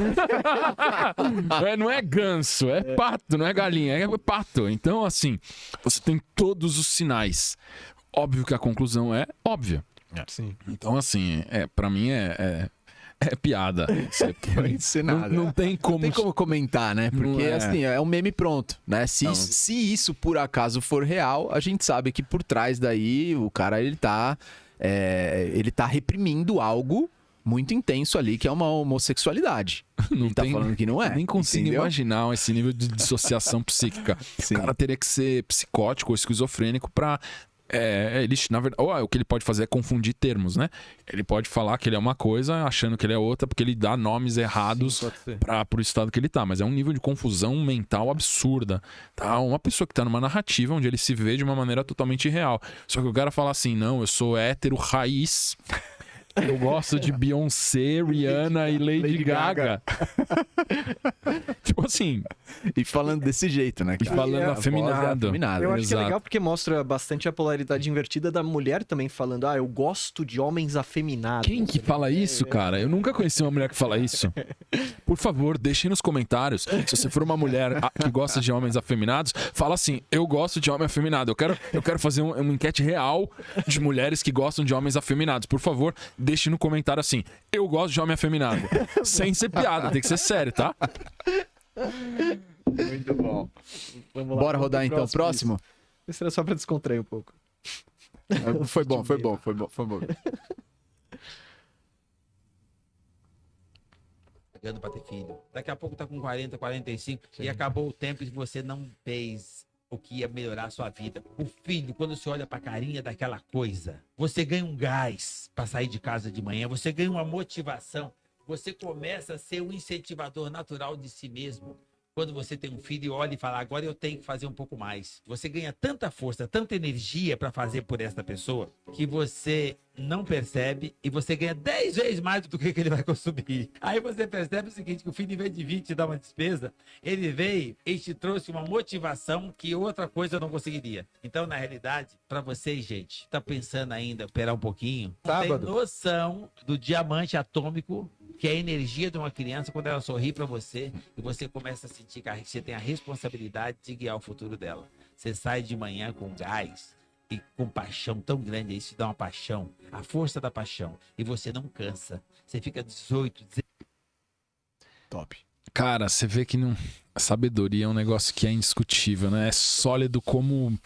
Não é ganso, é pato, não é galinha, é pato. Então, assim, você tem todos os sinais. Óbvio que a conclusão é óbvia. Sim. Então, assim, pra mim é piada. Não tem como... Não tem como comentar, né? Porque, assim, é um meme pronto, né? Se isso por acaso for real, a gente sabe que por trás daí o cara, ele tá reprimindo algo muito intenso ali, que é uma homossexualidade. Ele tá falando que não é. Nem consigo imaginar esse nível de dissociação psíquica. Sim. O cara teria que ser psicótico ou esquizofrênico pra... na verdade, o que ele pode fazer é confundir termos, né? Ele pode falar que ele é uma coisa achando que ele é outra, porque ele dá nomes errados pro estado que ele tá. Mas é um nível de confusão mental absurda, tá? Uma pessoa que tá numa narrativa onde ele se vê de uma maneira totalmente irreal. Só que o cara fala assim, não, eu sou hétero raiz, eu gosto de Beyoncé, Rihanna e Lady Gaga. Tipo assim... E falando desse jeito, né? E falando afeminado. Eu acho que é legal porque mostra bastante a polaridade invertida da mulher também falando, eu gosto de homens afeminados. Quem que fala isso, cara? Eu nunca conheci uma mulher que fala isso. Por favor, deixem nos comentários. Se você for uma mulher que gosta de homens afeminados, fala assim, eu gosto de homem afeminado. Eu quero fazer uma enquete real de mulheres que gostam de homens afeminados. Por favor, deixe no comentário assim, eu gosto de homem afeminado. Sem ser piada, tem que ser sério, tá? Muito bom. Bora rodar então o próximo? Esse era só pra descontrair um pouco. Foi bom. Pagando pra ter filho. Daqui a pouco tá com 40, 45 e acabou o tempo e você não fez o que ia melhorar a sua vida. O filho, quando você olha pra carinha daquela coisa, você ganha um gás pra sair de casa de manhã, você ganha uma motivação, você começa a ser um incentivador natural de si mesmo. Quando você tem um filho e olha e fala, agora eu tenho que fazer um pouco mais. Você ganha tanta força, tanta energia para fazer por esta pessoa, que você não percebe e você ganha 10 vezes mais do que ele vai consumir. Aí você percebe o seguinte, que o filho, em vez de vir te dar uma despesa, ele veio e te trouxe uma motivação que outra coisa eu não conseguiria. Então, na realidade, para vocês, gente, tá pensando ainda, esperar um pouquinho, tem noção do diamante atômico, que é a energia de uma criança quando ela sorri para você e você começa a sentir que você tem a responsabilidade de guiar o futuro dela. Você sai de manhã com gás e com paixão tão grande, isso te dá uma paixão, a força da paixão, e você não cansa. Você fica 18, 19... Top. Cara, você vê que a sabedoria é um negócio que é indiscutível, né? É sólido como...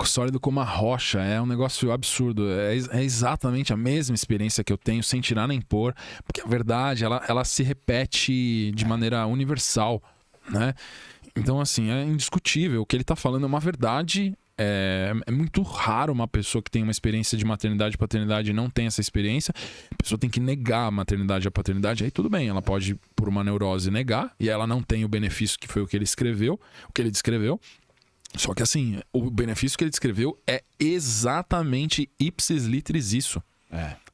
sólido como a rocha. É um negócio absurdo. É exatamente a mesma experiência que eu tenho, sem tirar nem pôr. Porque a verdade, ela se repete de maneira universal, né? Então, assim, é indiscutível. O que ele tá falando é uma verdade... É muito raro uma pessoa que tem uma experiência de maternidade e paternidade e não tem essa experiência. A pessoa tem que negar a maternidade e a paternidade. Aí tudo bem, ela pode, por uma neurose, negar. E ela não tem o benefício que foi o que ele escreveu, o que ele descreveu. Só que assim, o benefício que ele descreveu é exatamente ipsis litteris isso.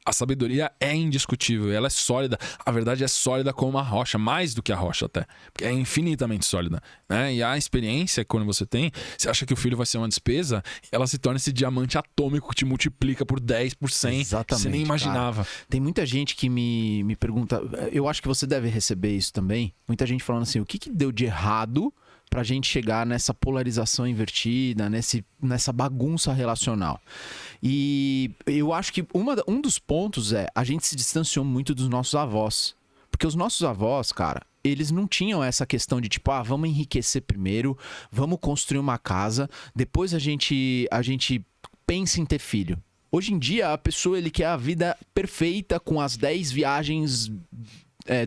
A sabedoria é indiscutível, ela é sólida. A verdade é sólida como uma rocha, mais do que a rocha até. Porque é infinitamente sólida, né? E a experiência, quando você tem, você acha que o filho vai ser uma despesa, ela se torna esse diamante atômico que te multiplica por 10, por 100. Exatamente, você nem imaginava. Cara. Tem muita gente que me pergunta, eu acho que você deve receber isso também, muita gente falando assim, o que deu de errado pra gente chegar nessa polarização invertida, nessa bagunça relacional. E eu acho que um dos pontos a gente se distanciou muito dos nossos avós. Porque os nossos avós, cara, eles não tinham essa questão de tipo, vamos enriquecer primeiro, vamos construir uma casa, depois a gente pensa em ter filho. Hoje em dia, a pessoa, ele quer a vida perfeita, com as 10 viagens...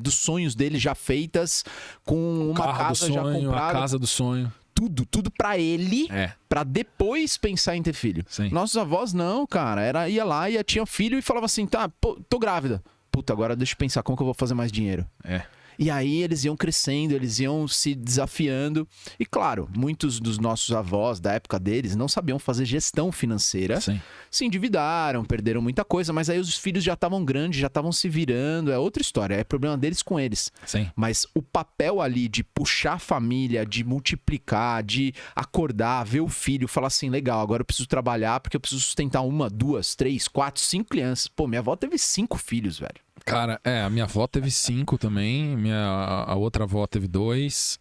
dos sonhos dele já feitas, com uma casa já comprada. A casa do sonho. tudo pra ele, É. pra depois pensar em ter filho. Sim. Nossos avós não, cara. Ia lá, tinha filho e falava assim, tá, pô, tô grávida. Puta, agora deixa eu pensar como que eu vou fazer mais dinheiro. É. E aí eles iam crescendo, eles iam se desafiando. E claro, muitos dos nossos avós da época deles não sabiam fazer gestão financeira. Sim. Se endividaram, perderam muita coisa, mas aí os filhos já estavam grandes, já estavam se virando. É outra história, é problema deles com eles. Sim. Mas o papel ali de puxar a família, de multiplicar, de acordar, ver o filho, falar assim, legal, agora eu preciso trabalhar porque eu preciso sustentar 1, 2, 3, 4, 5 crianças. Pô, minha avó teve 5 filhos, velho. Cara, a minha avó teve 5 também, a outra avó teve 2,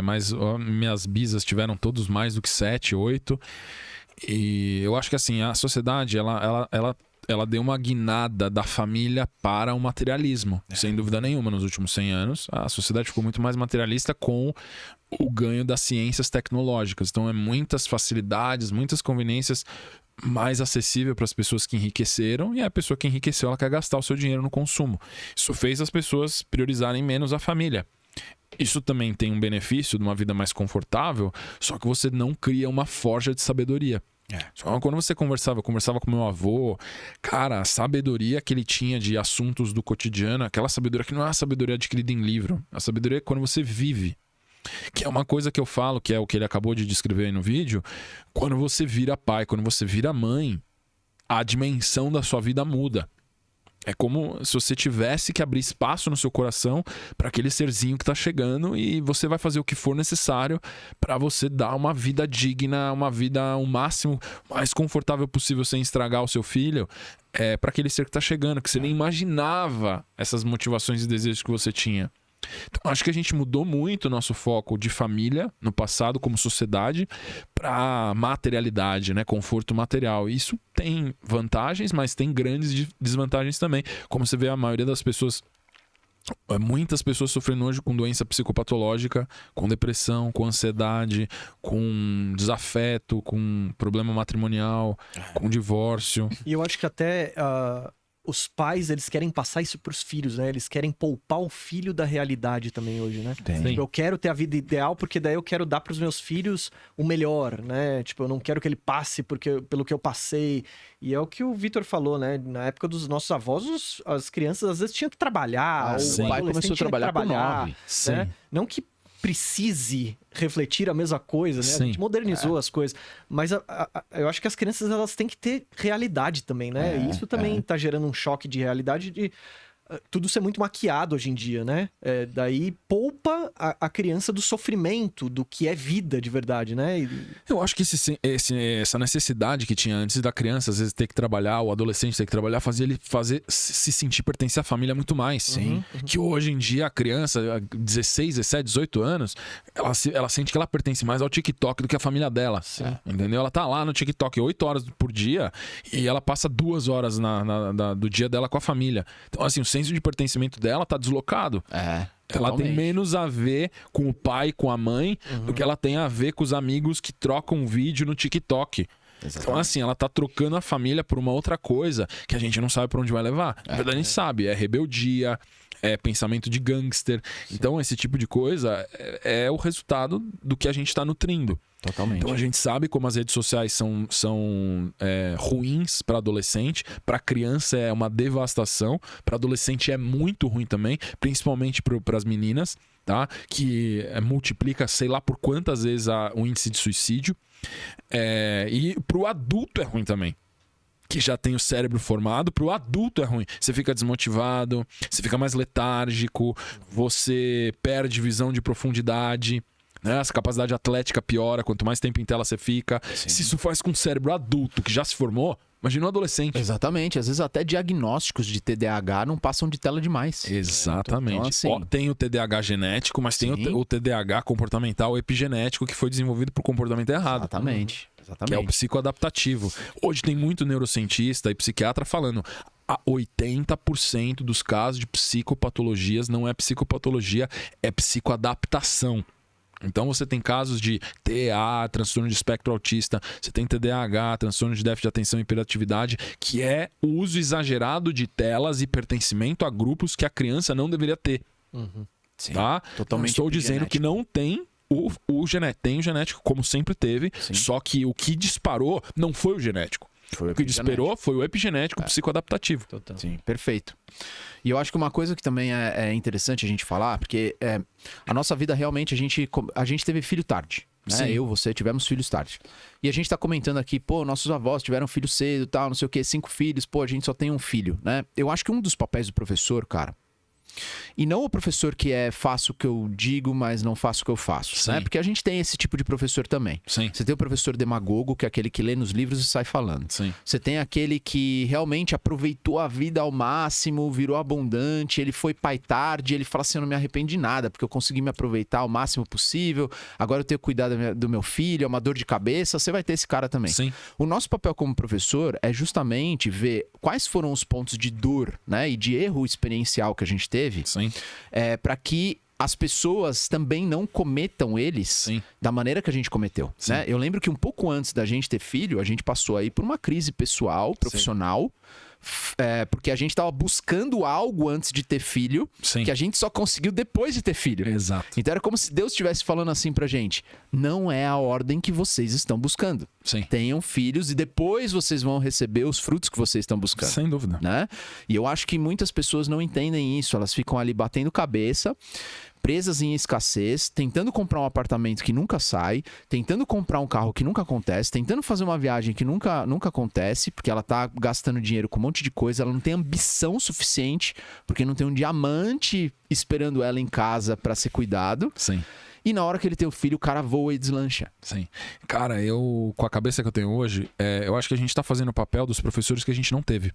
mas minhas bisas tiveram todos mais do que 7, 8. E eu acho que assim, a sociedade, ela deu uma guinada da família para o materialismo, sem dúvida nenhuma, nos últimos 100 anos. A sociedade ficou muito mais materialista com o ganho das ciências tecnológicas. Então, muitas facilidades, muitas conveniências mais acessível para as pessoas que enriqueceram, e a pessoa que enriqueceu, ela quer gastar o seu dinheiro no consumo. Isso fez as pessoas priorizarem menos a família. Isso também tem um benefício de uma vida mais confortável, só que você não cria uma forja de sabedoria. Só quando você conversava com meu avô, cara, a sabedoria que ele tinha de assuntos do cotidiano, aquela sabedoria que não é a sabedoria adquirida em livro, a sabedoria é quando você vive. Que é uma coisa que eu falo, que é o que ele acabou de descrever aí no vídeo. Quando você vira pai, quando você vira mãe, a dimensão da sua vida muda. É como se você tivesse que abrir espaço no seu coração para aquele serzinho que está chegando, e você vai fazer o que for necessário para você dar uma vida digna, uma vida o máximo, mais confortável possível, sem estragar o seu filho, para aquele ser que está chegando, que você nem imaginava essas motivações e desejos que você tinha. Então, acho que a gente mudou muito o nosso foco de família no passado, como sociedade, para materialidade, né? Conforto material. Isso tem vantagens, mas tem grandes desvantagens também. Como você vê, a maioria das pessoas, muitas pessoas sofrendo hoje com doença psicopatológica, com depressão, com ansiedade, com desafeto, com problema matrimonial, com divórcio. E eu acho que até os pais, eles querem passar isso pros filhos, né? Eles querem poupar o filho da realidade também hoje, né? Tipo, eu quero ter a vida ideal porque daí eu quero dar pros meus filhos o melhor, né? Tipo, eu não quero que ele passe pelo que eu passei. E é o que o Vitor falou, né? Na época dos nossos avós, as crianças às vezes tinham que trabalhar. O pai começou a trabalhar com 9. Né? Não que precise refletir a mesma coisa, né? Sim. A gente modernizou as coisas, mas eu acho que as crianças, elas têm que ter realidade também, né? E isso também tá gerando um choque de realidade de tudo ser muito maquiado hoje em dia, né? Daí poupa a criança do sofrimento, do que é vida de verdade, né? Eu acho que essa necessidade que tinha antes da criança, às vezes, ter que trabalhar, o adolescente ter que trabalhar, fazia ele se sentir pertencer à família muito mais. Sim. Que hoje em dia a criança, 16, 17, 18 anos, ela sente que ela pertence mais ao TikTok do que à família dela. Entendeu? Ela tá lá no TikTok 8 horas por dia e ela passa 2 horas do dia dela com a família. Então, assim, o senso de pertencimento dela tá deslocado. Ela tem menos a ver com o pai, com a mãe, do que ela tem a ver com os amigos que trocam vídeo no TikTok. Exatamente. Então, assim, ela tá trocando a família por uma outra coisa que a gente não sabe pra onde vai levar. Na verdade, a gente sabe, é rebeldia, é pensamento de gangster. Sim. Então, esse tipo de coisa é o resultado do que a gente tá nutrindo. Totalmente. Então a gente sabe como as redes sociais são ruins para adolescente, para criança é uma devastação, para adolescente é muito ruim também, principalmente para as meninas, tá? Que multiplica sei lá por quantas vezes o índice de suicídio, e para o adulto é ruim também. Que já tem o cérebro formado, pro adulto é ruim. Você fica desmotivado, você fica mais letárgico, você perde visão de profundidade, né? Essa capacidade atlética piora quanto mais tempo em tela você fica. Sim. Se isso faz com um cérebro adulto que já se formou, imagina um adolescente. Exatamente. Às vezes até diagnósticos de TDAH não passam de tela demais. Exatamente. Então, assim... tem o TDAH genético, mas tem o TDAH comportamental epigenético, que foi desenvolvido por comportamento errado. Exatamente. Que é o psicoadaptativo. Hoje tem muito neurocientista e psiquiatra falando: 80% dos casos de psicopatologias não é psicopatologia, é psicoadaptação. Então você tem casos de TEA, transtorno de espectro autista, você tem TDAH, transtorno de déficit de atenção e hiperatividade, que é o uso exagerado de telas e pertencimento a grupos que a criança não deveria ter. Sim, tá? Totalmente. Não estou dizendo que não tem tem o genético, como sempre teve, só que o que disparou não foi o genético. O que disparou foi o epigenético psicoadaptativo. Total. Sim, perfeito. E eu acho que uma coisa que também é interessante a gente falar, porque a nossa vida realmente, a gente teve filho tarde. Né? Eu, você, tivemos filhos tarde. E a gente tá comentando aqui, pô, nossos avós tiveram filho cedo, tal, não sei o quê, 5 filhos, pô, a gente só tem um filho, né? Eu acho que um dos papéis do professor, cara, e não o professor que faço o que eu digo, mas não faço o que eu faço, né? Porque a gente tem esse tipo de professor também. Sim. Você tem o professor demagogo, que é aquele que lê nos livros e sai falando. Sim. Você tem aquele que realmente aproveitou a vida ao máximo, virou abundante, ele foi pai tarde, ele fala assim, eu não me arrependo de nada, porque eu consegui me aproveitar ao máximo possível, agora eu tenho que cuidar do meu filho, é uma dor de cabeça, você vai ter esse cara também. Sim. O nosso papel como professor é justamente ver quais foram os pontos de dor, né, e de erro experiencial que a gente teve, para que as pessoas também não cometam eles da maneira que a gente cometeu. Né? Eu lembro que um pouco antes da gente ter filho, a gente passou aí por uma crise pessoal, profissional, porque a gente estava buscando algo antes de ter filho, que a gente só conseguiu depois de ter filho. Exato. Então era como se Deus estivesse falando assim pra gente, não é a ordem que vocês estão buscando. Tenham filhos e depois vocês vão receber os frutos que vocês estão buscando. Sem dúvida. Né? E eu acho que muitas pessoas não entendem isso, elas ficam ali batendo cabeça, presas em escassez, tentando comprar um apartamento que nunca sai, tentando comprar um carro que nunca acontece, tentando fazer uma viagem que nunca acontece, porque ela tá gastando dinheiro com um monte de coisa, ela não tem ambição suficiente, porque não tem um diamante esperando ela em casa para ser cuidado. E na hora que ele tem o filho, o cara voa e deslancha. Cara, com a cabeça que eu tenho hoje, eu acho que a gente tá fazendo o papel dos professores que a gente não teve.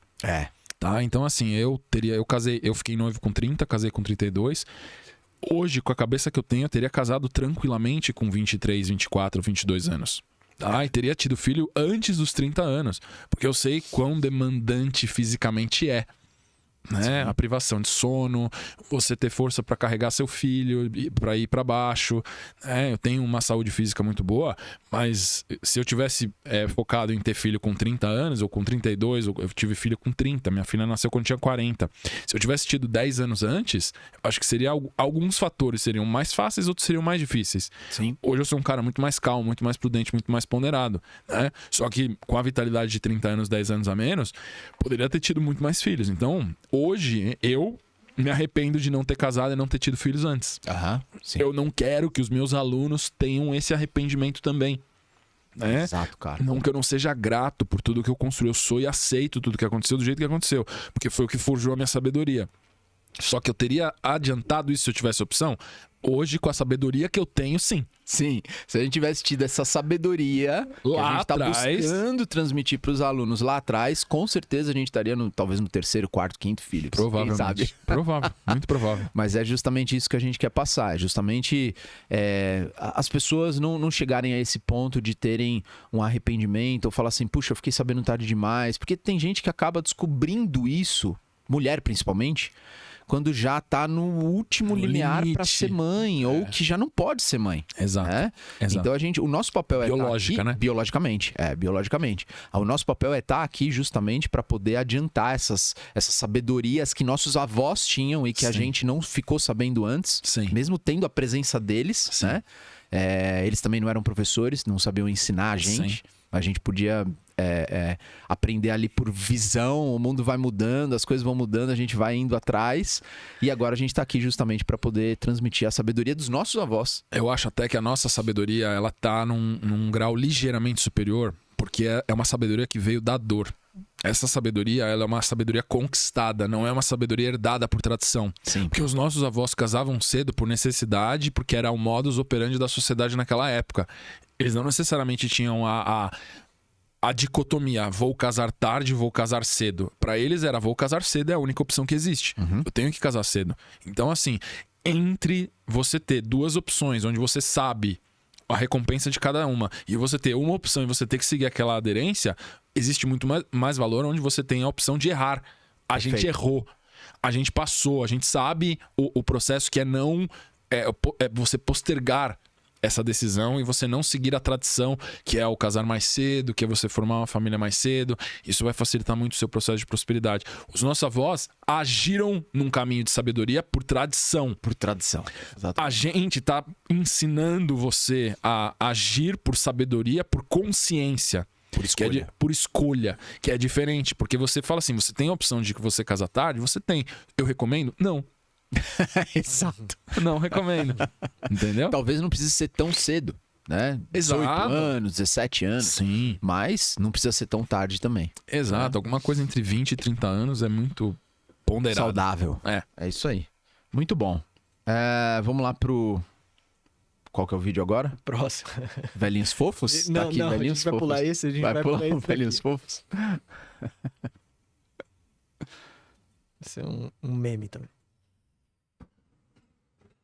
Tá? Então, assim, eu casei, eu fiquei noivo com 30, casei com 32. Hoje, com a cabeça que eu tenho, eu teria casado tranquilamente com 23, 24, 22 anos. E teria tido filho antes dos 30 anos. Porque eu sei quão demandante fisicamente é. Né? A privação de sono, você ter força para carregar seu filho, para ir para baixo. Eu tenho uma saúde física muito boa, mas se eu tivesse focado em ter filho com 30 anos ou com 32, eu tive filho com 30, minha filha nasceu quando tinha 40. Se eu tivesse tido 10 anos antes, eu acho que seria alguns fatores seriam mais fáceis, outros seriam mais difíceis. Hoje eu sou um cara muito mais calmo, muito mais prudente, muito mais ponderado, né? Só que com a vitalidade de 30 anos, 10 anos a menos, poderia ter tido muito mais filhos. Então, hoje, eu me arrependo de não ter casado e não ter tido filhos antes. Eu não quero que os meus alunos tenham esse arrependimento também. Né? Exato, cara. Não que eu não seja grato por tudo que eu construí. Eu sou e aceito tudo que aconteceu do jeito que aconteceu. Porque foi o que forjou a minha sabedoria. Só que eu teria adiantado isso se eu tivesse opção? Hoje, com a sabedoria que eu tenho, sim. Se a gente tivesse tido essa sabedoria lá que a gente tá atrás, buscando transmitir para os alunos lá atrás, com certeza a gente estaria talvez no 3º, 4º, 5º filho. Provavelmente. Sabe? Provável, muito provável. Mas é justamente isso que a gente quer passar. É justamente as pessoas não chegarem a esse ponto de terem um arrependimento ou falar assim, puxa, eu fiquei sabendo tarde demais. Porque tem gente que acaba descobrindo isso, mulher principalmente, quando já tá no último limiar para ser mãe, ou que já não pode ser mãe. Exato. Né? Exato. Então o nosso papel é biológica, tá aqui, né? Biologicamente. O nosso papel é estar aqui justamente para poder adiantar essas sabedorias que nossos avós tinham e que a gente não ficou sabendo antes, mesmo tendo a presença deles, né? Eles também não eram professores, não sabiam ensinar a gente. A gente podia aprender ali por visão, o mundo vai mudando, as coisas vão mudando, a gente vai indo atrás. E agora a gente está aqui justamente para poder transmitir a sabedoria dos nossos avós. Eu acho até que a nossa sabedoria, ela tá num grau ligeiramente superior, porque é uma sabedoria que veio da dor. Essa sabedoria, ela é uma sabedoria conquistada, não é uma sabedoria herdada por tradição. Porque os nossos avós casavam cedo por necessidade, porque era o modus operandi da sociedade naquela época. Eles não necessariamente tinham a dicotomia, vou casar tarde, vou casar cedo. Para eles era, vou casar cedo, é a única opção que existe. Eu tenho que casar cedo. Então, assim, entre você ter duas opções, onde você sabe a recompensa de cada uma, e você ter uma opção e você ter que seguir aquela aderência, existe muito mais valor onde você tem a opção de errar. A gente errou, a gente passou, a gente sabe o processo que é você postergar essa decisão e você não seguir a tradição, que é o casar mais cedo, que é você formar uma família mais cedo. Isso vai facilitar muito o seu processo de prosperidade. Os nossos avós agiram num caminho de sabedoria por tradição. Por tradição. Exatamente. A gente tá ensinando você a agir por sabedoria, por consciência. Por escolha. Por escolha, que é diferente. Porque você fala assim, você tem a opção de que você casa tarde? Você tem. Eu recomendo? Não. Exato. Não recomendo. Entendeu? Talvez não precise ser tão cedo, né? Exato. 18 anos, 17 anos. Sim. Mas não precisa ser tão tarde também. Exato. Alguma coisa entre 20 e 30 anos é muito ponderado. Saudável. É isso aí. Muito bom. Vamos lá pro... Qual que é o vídeo agora? Próximo. Velhinhos Fofos? Não, Tá aqui, não, Velhinhos a gente vai Fofos. pular esse, a gente vai pular esse Velhinhos aqui. Fofos. Esse é um meme também.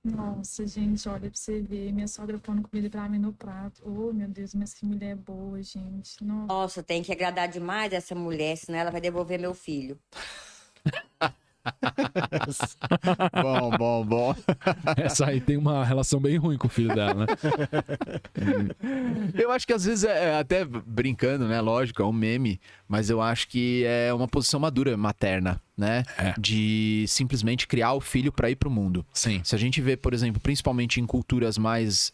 Nossa, gente, olha pra você ver. Minha sogra pondo comida pra mim no prato. Oh, meu Deus, mas que mulher boa, gente. Nossa, tem que agradar demais essa mulher, senão ela vai devolver meu filho. Bom. Essa aí tem uma relação bem ruim com o filho dela, né? Eu acho que às vezes até brincando, né? Lógico, é um meme, mas eu acho que é uma posição madura materna, né? De simplesmente criar o filho para ir pro mundo. Sim. Se a gente vê, por exemplo, principalmente em culturas mais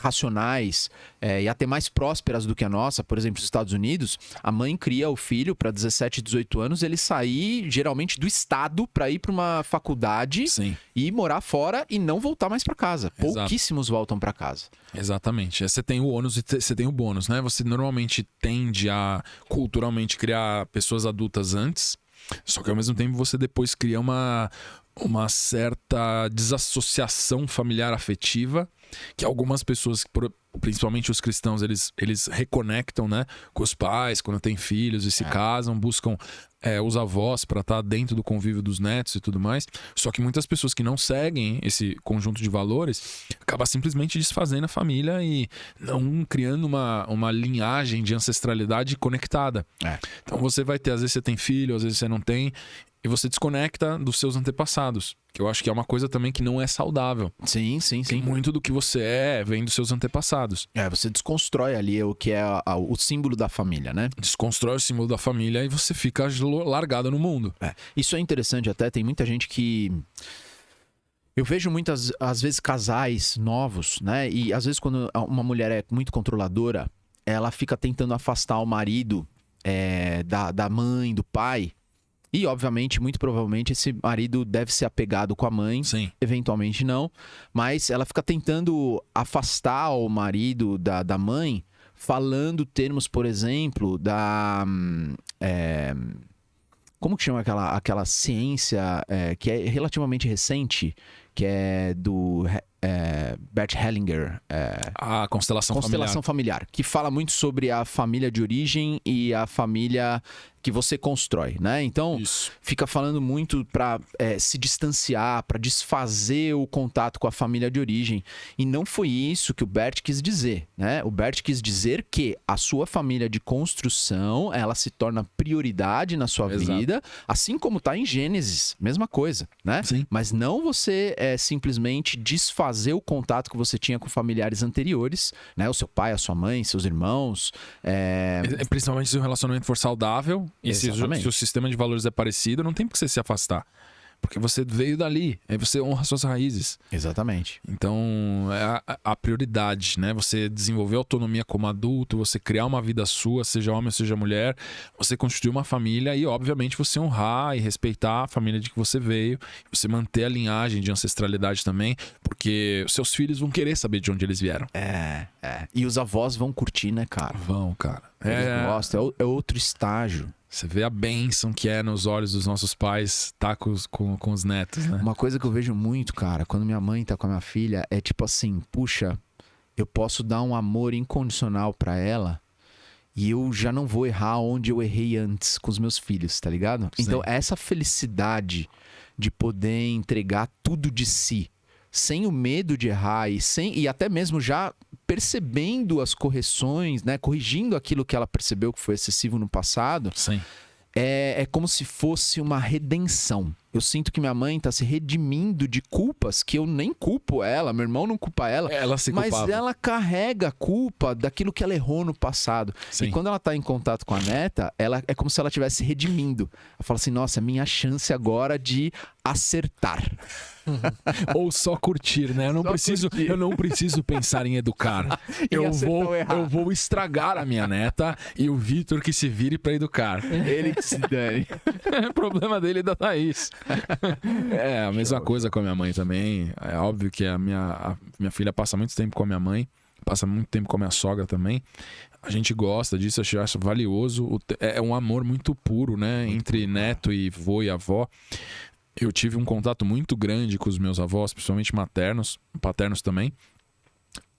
racionais e até mais prósperas do que a nossa, por exemplo, os Estados Unidos, a mãe cria o filho para 17, 18 anos, ele sair geralmente do estado para ir para uma faculdade Sim. e morar fora e não voltar mais para casa. Exato. Pouquíssimos voltam para casa. Exatamente. Você tem o ônus e você tem o bônus, né? Você normalmente tende a culturalmente criar pessoas adultas antes, só que ao mesmo tempo você depois cria uma certa desassociação familiar afetiva, que algumas pessoas, principalmente os cristãos, eles reconectam, né, com os pais quando têm filhos e se casam, buscam os avós para estar dentro do convívio dos netos e tudo mais. Só que muitas pessoas que não seguem esse conjunto de valores acabam simplesmente desfazendo a família e não criando uma linhagem de ancestralidade conectada. Então você vai ter, às vezes você tem filho, às vezes você não tem, e você desconecta dos seus antepassados, que eu acho que é uma coisa também que não é saudável. Sim. Muito do que você vem dos seus antepassados. Você desconstrói ali o que é o símbolo da família, né? Desconstrói o símbolo da família e você fica largado no mundo. Isso é interessante até, tem muita gente que... Eu vejo muitas, às vezes, casais novos, né? E às vezes quando uma mulher é muito controladora, ela fica tentando afastar o marido da mãe, do pai. E, obviamente, muito provavelmente, esse marido deve ser apegado com a mãe. Sim. Eventualmente não. Mas ela fica tentando afastar o marido da mãe, falando termos, por exemplo, como que chama aquela ciência que é relativamente recente, que é do Bert Hellinger. A constelação familiar. Que fala muito sobre a família de origem e a família que você constrói, né? Então, fica falando muito para se distanciar, para desfazer o contato com a família de origem. E não foi isso que o Bert quis dizer, né? O Bert quis dizer que a sua família de construção, ela se torna prioridade na sua vida, assim como está em Gênesis, mesma coisa, né? Sim. Mas não você simplesmente desfazer o contato que você tinha com familiares anteriores, né? O seu pai, a sua mãe, seus irmãos. Principalmente se o relacionamento for saudável e se o sistema de valores é parecido, não tem por que você se afastar. Porque você veio dali, aí você honra suas raízes. Exatamente. Então, é a prioridade, né? Você desenvolver autonomia como adulto, você criar uma vida sua, seja homem ou seja mulher, você constituir uma família e, obviamente, você honrar e respeitar a família de que você veio, você manter a linhagem de ancestralidade também, porque os seus filhos vão querer saber de onde eles vieram. E os avós vão curtir, né, cara? Vão, cara. Eles gostam, é outro estágio. Você vê a bênção que é nos olhos dos nossos pais tá com os netos, né? Uma coisa que eu vejo muito, cara, quando minha mãe tá com a minha filha, é tipo assim, puxa, eu posso dar um amor incondicional pra ela e eu já não vou errar onde eu errei antes com os meus filhos, tá ligado? Sim. Então, essa felicidade de poder entregar tudo de si, sem o medo de errar e até mesmo já percebendo as correções, né? Corrigindo aquilo que ela percebeu que foi excessivo no passado. Sim. É como se fosse uma redenção. eu sinto que minha mãe tá se redimindo de culpas que eu nem culpo ela, meu irmão não culpa ela. Ela se mas culpava. ela carrega a culpa daquilo que ela errou no passado. Sim. E quando ela tá em contato com a neta, ela é como se ela estivesse se redimindo. Ela fala assim, nossa, minha chance agora de acertar. Ou só curtir, né? Eu não preciso pensar em educar. Em acertar ou errar. Eu vou estragar a minha neta e o Vitor que se vire pra educar. Ele que se dane. É problema dele e da Thaís. É a mesma coisa com a minha mãe também. É óbvio que a minha filha passa muito tempo com a minha mãe, passa muito tempo com a minha sogra também. A gente gosta disso, eu acho valioso. É um amor muito puro, né? Entre neto e vô e avó. Eu tive um contato muito grande com os meus avós, principalmente maternos, paternos também.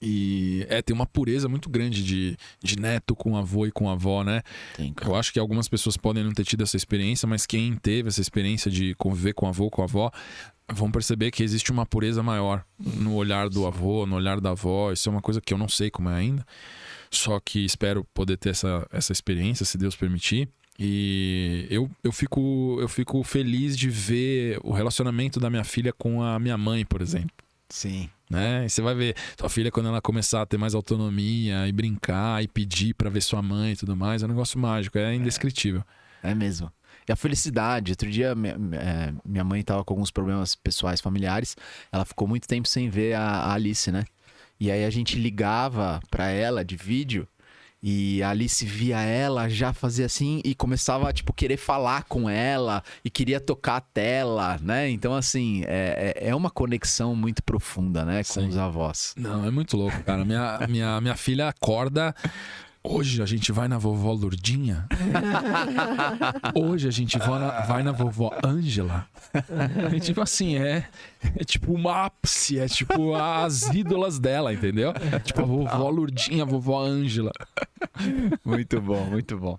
E tem uma pureza muito grande de neto com avô e com avó, né? Sim, Eu acho que algumas pessoas podem não ter tido essa experiência, mas quem teve essa experiência de conviver com avô, com avó, vão perceber que existe uma pureza maior no olhar do avô, no olhar da avó. Isso é uma coisa que eu não sei como é ainda. Só que espero poder ter essa experiência, se Deus permitir. E eu fico feliz de ver o relacionamento da minha filha com a minha mãe, por exemplo. Sim. Né? E você vai ver tua filha quando ela começar a ter mais autonomia e brincar e pedir pra ver sua mãe e tudo mais. É um negócio mágico, é indescritível. É mesmo. E a felicidade. Outro dia, minha mãe tava com alguns problemas pessoais, familiares. Ela ficou muito tempo sem ver a Alice, né? E aí a gente ligava pra ela de vídeo e a Alice via ela, já fazia assim e começava, tipo, querer falar com ela e queria tocar a tela, né? Então, assim, é uma conexão muito profunda, né? Com os avós. Não, é muito louco, cara. Minha filha acorda... Hoje a gente vai na vovó Lourdinha. Hoje a gente vai na vovó Ângela. É tipo assim, é tipo uma ápice, é tipo as ídolas dela, entendeu? Tipo a vovó Lourdinha, a vovó Ângela. Muito bom, muito bom.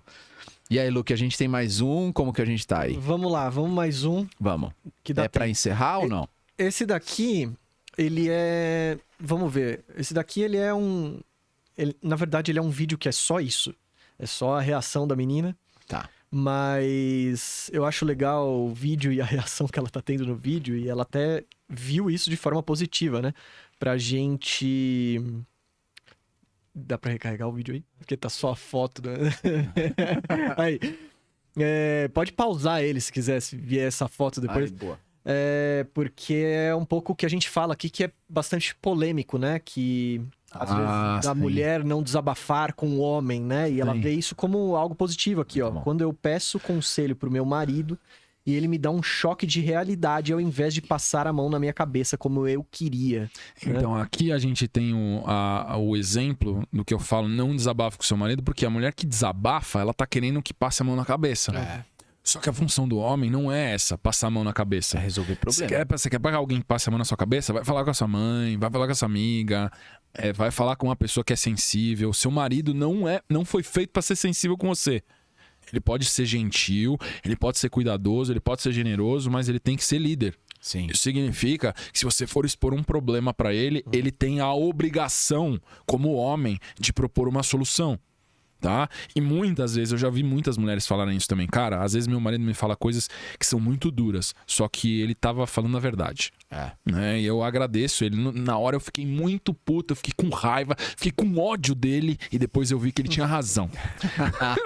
E aí, Luke, a gente tem mais um, como que a gente tá aí? Vamos lá, vamos mais um. Vamos. Que dá pra encerrar ou não? Esse daqui, ele é... Vamos ver. Esse daqui, ele é um... na verdade, ele é um vídeo que é só isso. É só a reação da menina. Tá. Mas eu acho legal o vídeo e a reação que ela tá tendo no vídeo. E ela até viu isso de forma positiva, né? Pra gente... Dá pra recarregar o vídeo aí? Porque tá só a foto. Aí. Pode pausar ele se quiser, se vier essa foto depois. Ai, boa. Porque é um pouco o que a gente fala aqui, que é bastante polêmico, né? Que... Às vezes a mulher não desabafar com o homem, né? E ela vê isso como algo positivo aqui, ó. Quando eu peço conselho pro meu marido e ele me dá um choque de realidade ao invés de passar a mão na minha cabeça como eu queria. Então, aqui a gente tem o exemplo do que eu falo, não desabafe com seu marido, porque a mulher que desabafa, ela tá querendo que passe a mão na cabeça. Só que a função do homem não é essa, passar a mão na cabeça. É resolver problema. Você quer pagar alguém que passe a mão na sua cabeça? Vai falar com a sua mãe, vai falar com a sua amiga, vai falar com uma pessoa que é sensível. Seu marido não foi feito para ser sensível com você. Ele pode ser gentil, ele pode ser cuidadoso, ele pode ser generoso, mas ele tem que ser líder. Sim. Isso significa que se você for expor um problema para ele, ele tem a obrigação, como homem, de propor uma solução. Tá? E muitas vezes, eu já vi muitas mulheres falarem isso também. Cara, às vezes meu marido me fala coisas que são muito duras, só que ele tava falando a verdade. Né? E eu agradeço ele. Na hora eu fiquei muito puto, eu fiquei com raiva, fiquei com ódio dele e depois eu vi que ele tinha razão.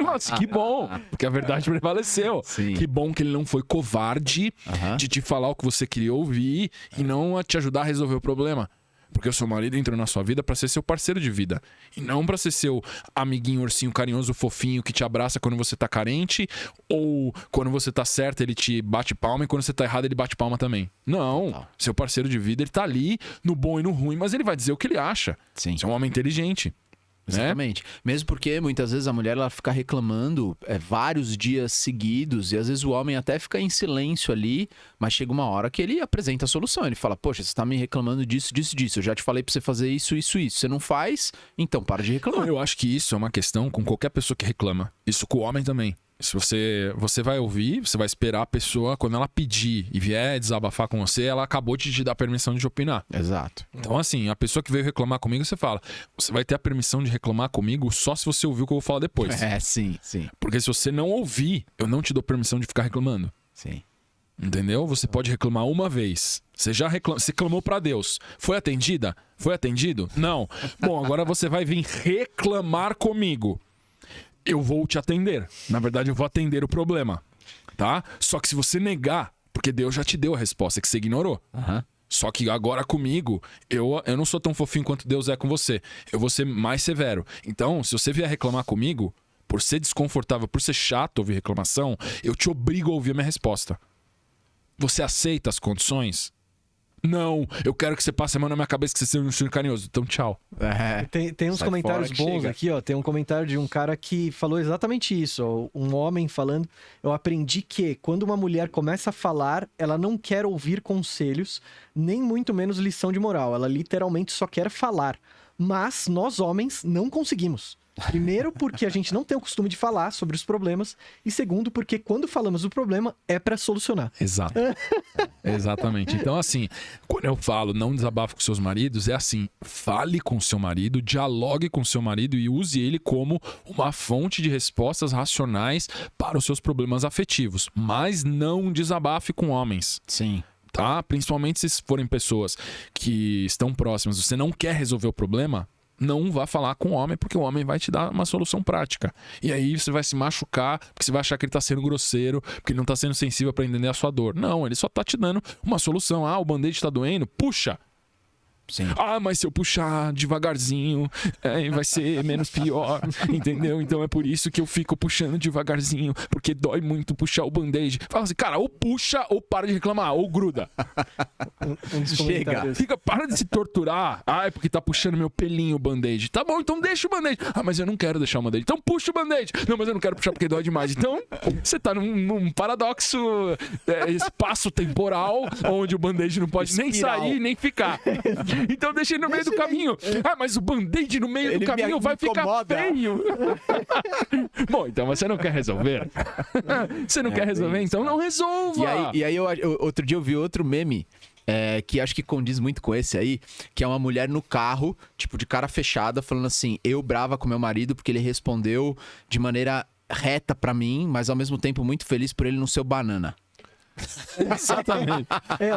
Nossa, que bom, porque a verdade prevaleceu. Sim. Que bom que ele não foi covarde de te falar o que você queria ouvir e não a te ajudar a resolver o problema. Porque o seu marido entrou na sua vida pra ser seu parceiro de vida. E não pra ser seu amiguinho, ursinho carinhoso, fofinho, que te abraça quando você tá carente. Ou quando você tá certo, ele te bate palma. E quando você tá errado, ele bate palma também. Não. Seu parceiro de vida, ele tá ali no bom e no ruim. Mas ele vai dizer o que ele acha. Sim. Você é um homem inteligente. Exatamente. Mesmo porque muitas vezes a mulher ela fica reclamando vários dias seguidos e às vezes o homem até fica em silêncio ali, mas chega uma hora que ele apresenta a solução. Ele fala, poxa, você tá me reclamando disso. Eu já te falei pra você fazer isso. Você não faz, então para de reclamar. Eu acho que isso é uma questão com qualquer pessoa que reclama. Isso com o homem também. Se você vai ouvir, você vai esperar a pessoa, quando ela pedir e vier desabafar com você, ela acabou de te dar permissão de opinar. Exato. Então, assim, a pessoa que veio reclamar comigo, você fala, você vai ter a permissão de reclamar comigo só se você ouvir o que eu vou falar depois. Sim. Porque se você não ouvir, eu não te dou permissão de ficar reclamando. Sim. Entendeu? Você pode reclamar uma vez. Você já você clamou pra Deus. Foi atendida? Foi atendido? Não. Bom, agora você vai vir reclamar comigo. Eu vou te atender. Na verdade, eu vou atender o problema. Tá? Só que se você negar, porque Deus já te deu a resposta, que você ignorou. Só que agora comigo, eu não sou tão fofinho quanto Deus é com você. Eu vou ser mais severo. Então, se você vier reclamar comigo, por ser desconfortável, por ser chato ouvir reclamação, eu te obrigo a ouvir a minha resposta. Você aceita as condições? Não, eu quero que você passe a mão na minha cabeça que você seja um senhor carinhoso. Então, tchau. Tem uns comentários bons aqui, ó. Tem um comentário de um cara que falou exatamente isso, ó. Um homem falando: eu aprendi que quando uma mulher começa a falar, ela não quer ouvir conselhos, nem muito menos lição de moral. Ela literalmente só quer falar. Mas nós homens não conseguimos. Primeiro, porque a gente não tem o costume de falar sobre os problemas. E segundo, porque quando falamos do problema, é pra solucionar. Exato. Exatamente. Então, assim, quando eu falo não desabafe com seus maridos, é assim, fale com seu marido, dialogue com seu marido e use ele como uma fonte de respostas racionais para os seus problemas afetivos. Mas não desabafe com homens. Sim. Tá? Principalmente se forem pessoas que estão próximas, você não quer resolver o problema, não vá falar com o homem, porque o homem vai te dar uma solução prática. E aí você vai se machucar, porque você vai achar que ele tá sendo grosseiro, porque ele não tá sendo sensível para entender a sua dor. Não, ele só tá te dando uma solução. Ah, o band-aid tá doendo? Puxa! Sim. Ah, mas se eu puxar devagarzinho, vai ser menos pior, entendeu? Então é por isso que eu fico puxando devagarzinho, porque dói muito puxar o band-aid. Fala assim, cara, ou puxa ou para de reclamar, ou gruda. Chega. Para de se torturar. Ah, é porque tá puxando meu pelinho o band-aid. Tá bom, então deixa o band-aid. Ah, mas eu não quero deixar o band-aid. Então puxa o band-aid. Não, mas eu não quero puxar porque dói demais. Então, você tá num paradoxo espaço-temporal, onde o band-aid não pode nem sair, nem ficar. Então deixa ele no meio do caminho. Ah, mas o band-aid no meio do caminho vai ficar feio. Bom, então você não quer resolver? Você não quer resolver? Então não resolva. E aí outro dia eu vi outro meme que acho que condiz muito com esse aí, que é uma mulher no carro, tipo de cara fechada, falando assim, eu brava com meu marido porque ele respondeu de maneira reta pra mim, mas ao mesmo tempo muito feliz por ele não ser o banana. Exatamente.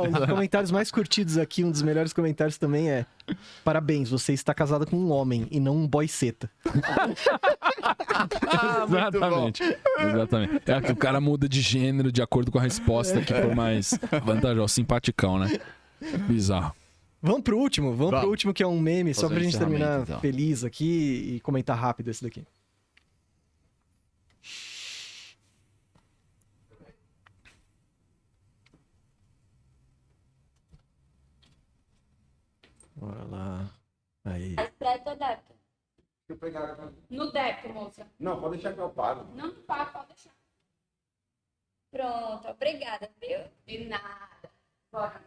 Um dos comentários mais curtidos aqui, um dos melhores comentários também é: parabéns, você está casada com um homem e não um boy seta. Exatamente. É que o cara muda de gênero de acordo com a resposta que for mais vantajosa, simpaticão, né? Bizarro. Vamos pro último? Vamos pro último, que é um meme, só pra gente terminar então. feliz aqui e comentar rápido esse daqui. Bora lá. Aí. Expresso ou débito? Deixa eu pegar. No débito, moça. Não, pode deixar que eu pago. Não paga, pode deixar. Pronto, obrigada, viu? De nada. Bora.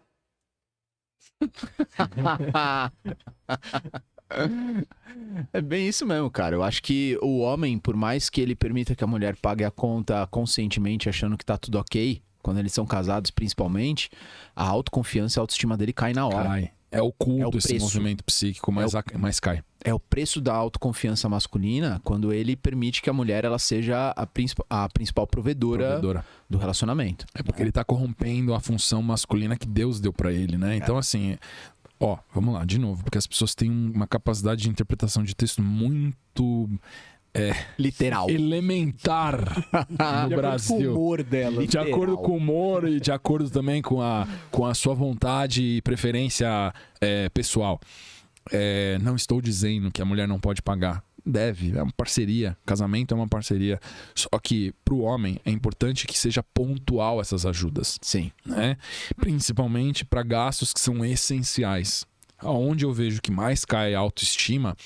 É bem isso mesmo, cara. Eu acho que o homem, por mais que ele permita que a mulher pague a conta conscientemente, achando que tá tudo ok, quando eles são casados principalmente, a autoconfiança e a autoestima dele cai na hora. Cai. É o culto, É o esse preço. movimento psíquico, mais cai. É o preço da autoconfiança masculina quando ele permite que a mulher ela seja a principal provedora do relacionamento. É porque ele tá corrompendo a função masculina que Deus deu pra ele, né? Então, assim, vamos lá, de novo, porque as pessoas têm uma capacidade de interpretação de texto muito literal, elementar no Brasil. De acordo com o humor dela. De acordo com o humor e de acordo também com a sua vontade e preferência pessoal. Não estou dizendo que a mulher não pode pagar. Deve, é uma parceria. Casamento é uma parceria. Só que pro homem é importante que seja pontual essas ajudas. Sim. Né? Principalmente para gastos que são essenciais. Onde eu vejo que mais cai a autoestima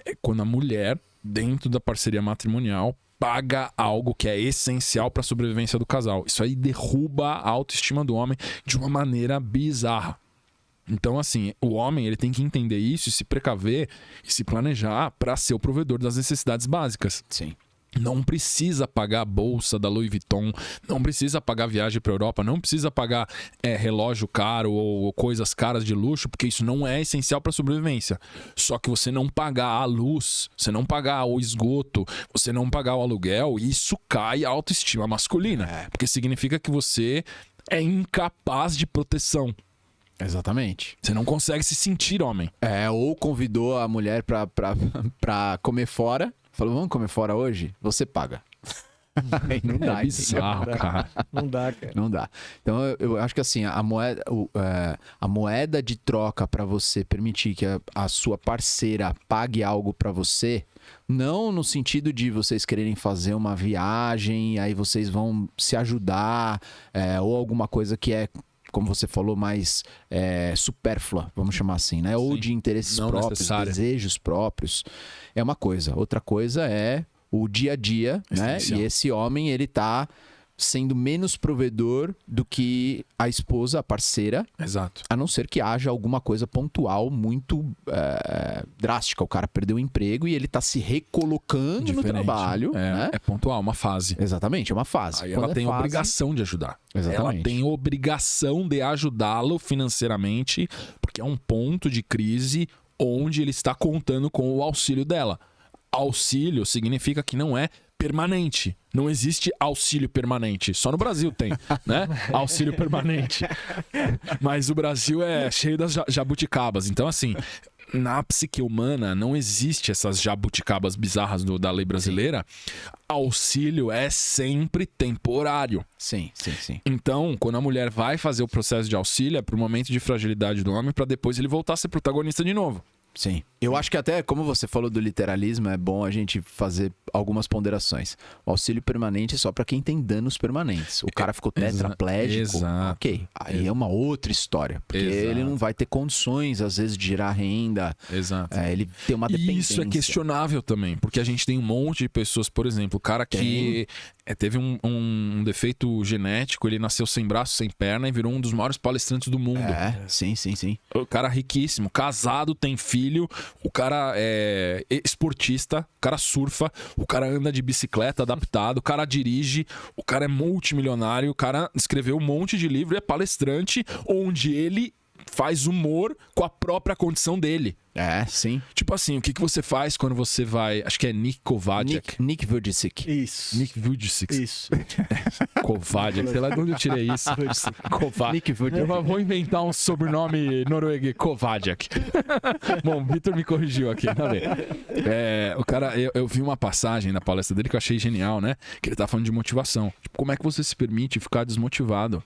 é quando a mulher, dentro da parceria matrimonial, paga algo que é essencial para a sobrevivência do casal. Isso aí derruba a autoestima do homem de uma maneira bizarra. Então, assim, o homem ele tem que entender isso e se precaver e se planejar para ser o provedor das necessidades básicas. Sim. Não precisa pagar a bolsa da Louis Vuitton, não precisa pagar viagem para Europa, não precisa pagar relógio caro ou coisas caras de luxo, porque isso não é essencial para a sobrevivência. Só que você não pagar a luz, você não pagar o esgoto, você não pagar o aluguel, isso cai a autoestima masculina. Porque significa que você é incapaz de proteção. Exatamente. Você não consegue se sentir homem. Ou convidou a mulher pra comer fora. Falou, vamos comer fora hoje? Você paga. Aí não dá. É bizarro, cara. Não dá, cara. Não dá. Então eu acho que assim, a moeda de troca para você permitir que a sua parceira pague algo para você, não no sentido de vocês quererem fazer uma viagem, aí vocês vão se ajudar, ou alguma coisa que é, como você falou, mais supérflua, vamos chamar assim, né? Ou de interesses não próprios, necessária. desejos próprios. É uma coisa. Outra coisa é o dia a dia, né? E esse homem, ele tá sendo menos provedor do que a esposa, a parceira. Exato. A não ser que haja alguma coisa pontual muito drástica. O cara perdeu o emprego e ele tá se recolocando no trabalho. Né? É pontual, uma fase. Exatamente, é uma fase. Aí Quando ela tem obrigação de ajudar. Exatamente. Ela tem obrigação de ajudá-lo financeiramente, porque é um ponto de crise onde ele está contando com o auxílio dela. Auxílio significa que não é permanente. Não existe auxílio permanente. Só no Brasil tem, né? Auxílio permanente. Mas o Brasil é cheio das jabuticabas. Então, assim, na psique humana não existe essas jabuticabas bizarras da lei brasileira. Auxílio é sempre temporário. Sim. Então, quando a mulher vai fazer o processo de auxílio, é pro momento de fragilidade do homem para depois ele voltar a ser protagonista de novo. Sim. Eu acho que até, como você falou do literalismo, é bom a gente fazer algumas ponderações. O auxílio permanente é só para quem tem danos permanentes. O cara ficou tetraplégico, Exato. ok. Aí é uma outra história. Porque ele não vai ter condições, às vezes, de gerar renda. Exato. Ele tem uma dependência. E isso é questionável também, porque a gente tem um monte de pessoas, por exemplo, o cara que teve um defeito genético, ele nasceu sem braço, sem perna e virou um dos maiores palestrantes do mundo. Sim. O cara riquíssimo, casado, tem filho, o cara é esportista, o cara surfa, o cara anda de bicicleta adaptado, o cara dirige, o cara é multimilionário, o cara escreveu um monte de livro e é palestrante, onde ele faz humor com a própria condição dele. Sim. Tipo assim, o que você faz quando você vai... Acho que é Nick Kovacic. Nick Vujicic. Isso. Nick Vujicic. Isso. Kovacic. Sei lá de onde eu tirei isso. Kovacic. Nick Vujicic. Eu vou inventar um sobrenome norueguês. Kovacic. Bom, o Vitor me corrigiu aqui. Tá bem. O cara... Eu vi uma passagem na palestra dele que eu achei genial, né? Que ele tá falando de motivação. Tipo, como é que você se permite ficar desmotivado?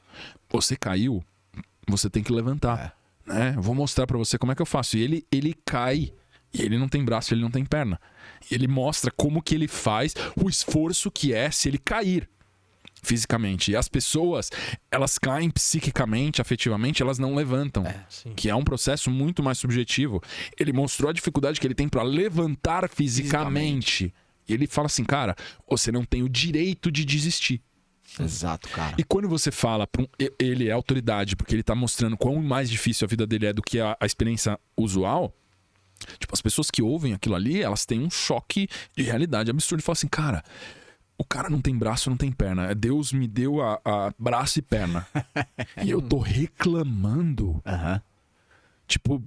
Você caiu, você tem que levantar. Né? Eu vou mostrar pra você como é que eu faço. E ele cai. E ele não tem braço, ele não tem perna. E ele mostra como que ele faz, o esforço que é se ele cair fisicamente. E as pessoas, elas caem psiquicamente, afetivamente, elas não levantam. Que é um processo muito mais subjetivo. Ele mostrou a dificuldade que ele tem pra levantar fisicamente. E ele fala assim, cara, você não tem o direito de desistir. Exato, cara. E quando você fala ele é autoridade, porque ele tá mostrando quão mais difícil a vida dele é do que a experiência usual, tipo, as pessoas que ouvem aquilo ali, elas têm um choque de realidade absurdo. E falam assim, cara, o cara não tem braço, não tem perna. Deus me deu a braço e perna. E eu tô reclamando. Tipo,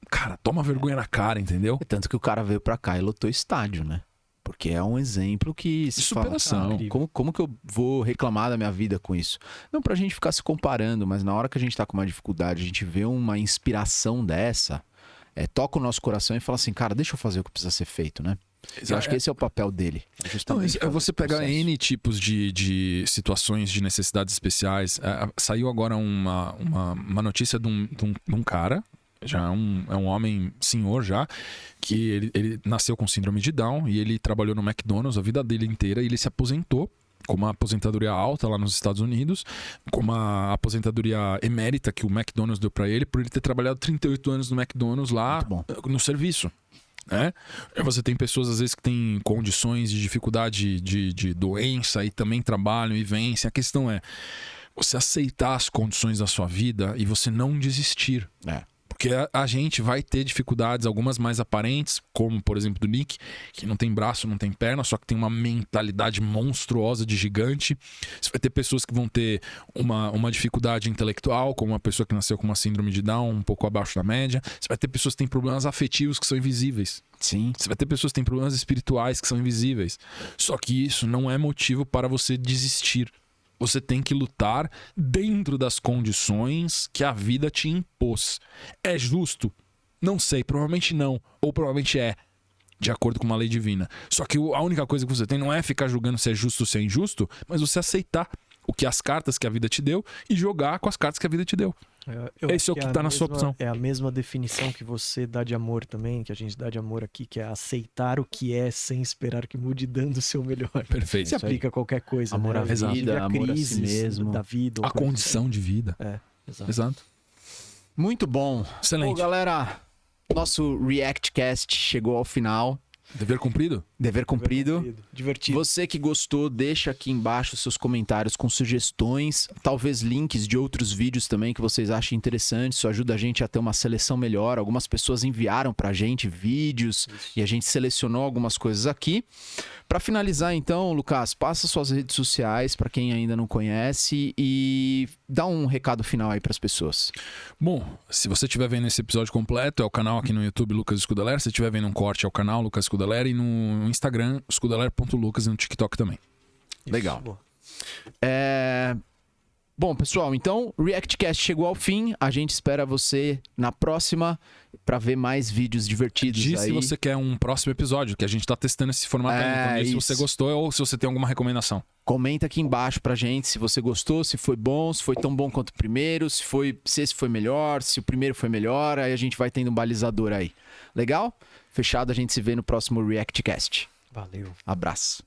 cara, toma vergonha na cara, entendeu? Tanto que o cara veio pra cá e lotou estádio, né? Porque é um exemplo que... De superação. Fala, como que eu vou reclamar da minha vida com isso? Não pra gente ficar se comparando, mas na hora que a gente tá com uma dificuldade, a gente vê uma inspiração dessa, toca o nosso coração e fala assim, cara, deixa eu fazer o que precisa ser feito, né? Eu acho que esse é o papel dele. Justamente você pegar N tipos de situações de necessidades especiais. Saiu agora uma notícia de um cara, já é um homem senhor já, que ele nasceu com síndrome de Down e ele trabalhou no McDonald's a vida dele inteira e ele se aposentou com uma aposentadoria alta lá nos Estados Unidos, com uma aposentadoria emérita que o McDonald's deu pra ele por ele ter trabalhado 38 anos no McDonald's lá no serviço. Né? Você tem pessoas às vezes que têm condições de dificuldade de doença e também trabalham e vencem. A questão é você aceitar as condições da sua vida e você não desistir. Porque a gente vai ter dificuldades, algumas mais aparentes, como por exemplo do Nick, que não tem braço, não tem perna, só que tem uma mentalidade monstruosa de gigante. Você vai ter pessoas que vão ter uma dificuldade intelectual, como uma pessoa que nasceu com uma síndrome de Down, um pouco abaixo da média. Você vai ter pessoas que têm problemas afetivos que são invisíveis. Sim. Você vai ter pessoas que têm problemas espirituais que são invisíveis. Só que isso não é motivo para você desistir. Você tem que lutar dentro das condições que a vida te impôs. É justo? Não sei, provavelmente não. Ou provavelmente é, de acordo com uma lei divina. Só que a única coisa que você tem não é ficar julgando se é justo ou se é injusto, mas você aceitar as cartas que a vida te deu e jogar com as cartas que a vida te deu. Esse é o que tá na sua opção. É a mesma definição que você dá de amor também, que a gente dá de amor aqui, que é aceitar o que é sem esperar que mude, dando o seu melhor. Perfeito. Se aplica a qualquer coisa. Amor né? à vida, amor a si mesmo. Da vida. A condição de vida. Exato. Muito bom. Excelente. Bom, galera, nosso ReactCast chegou ao final. Dever cumprido? Dever cumprido. Divertido. Você que gostou, deixa aqui embaixo seus comentários com sugestões, talvez links de outros vídeos também que vocês achem interessantes. Isso ajuda a gente a ter uma seleção melhor. Algumas pessoas enviaram pra gente vídeos e a gente selecionou algumas coisas aqui. Pra finalizar então, Lucas, passa suas redes sociais pra quem ainda não conhece e dá um recado final aí pras pessoas. Bom, se você estiver vendo esse episódio completo, é o canal aqui no YouTube Lucas Scudeler. Se estiver vendo um corte, é o canal Lucas Scudeler, e no Instagram, scudeler.lucas, e no TikTok também. Legal. Bom, pessoal, então o ReactCast chegou ao fim. A gente espera você na próxima para ver mais vídeos divertidos. Diz aí. se você quer um próximo episódio, que a gente tá testando esse formato aí. Então, diz se você gostou ou se você tem alguma recomendação. Comenta aqui embaixo pra gente se você gostou, se foi bom, se foi tão bom quanto o primeiro, se esse foi melhor, se o primeiro foi melhor. Aí a gente vai tendo um balizador aí. Legal? Fechado, a gente se vê no próximo ReactCast. Valeu. Abraço.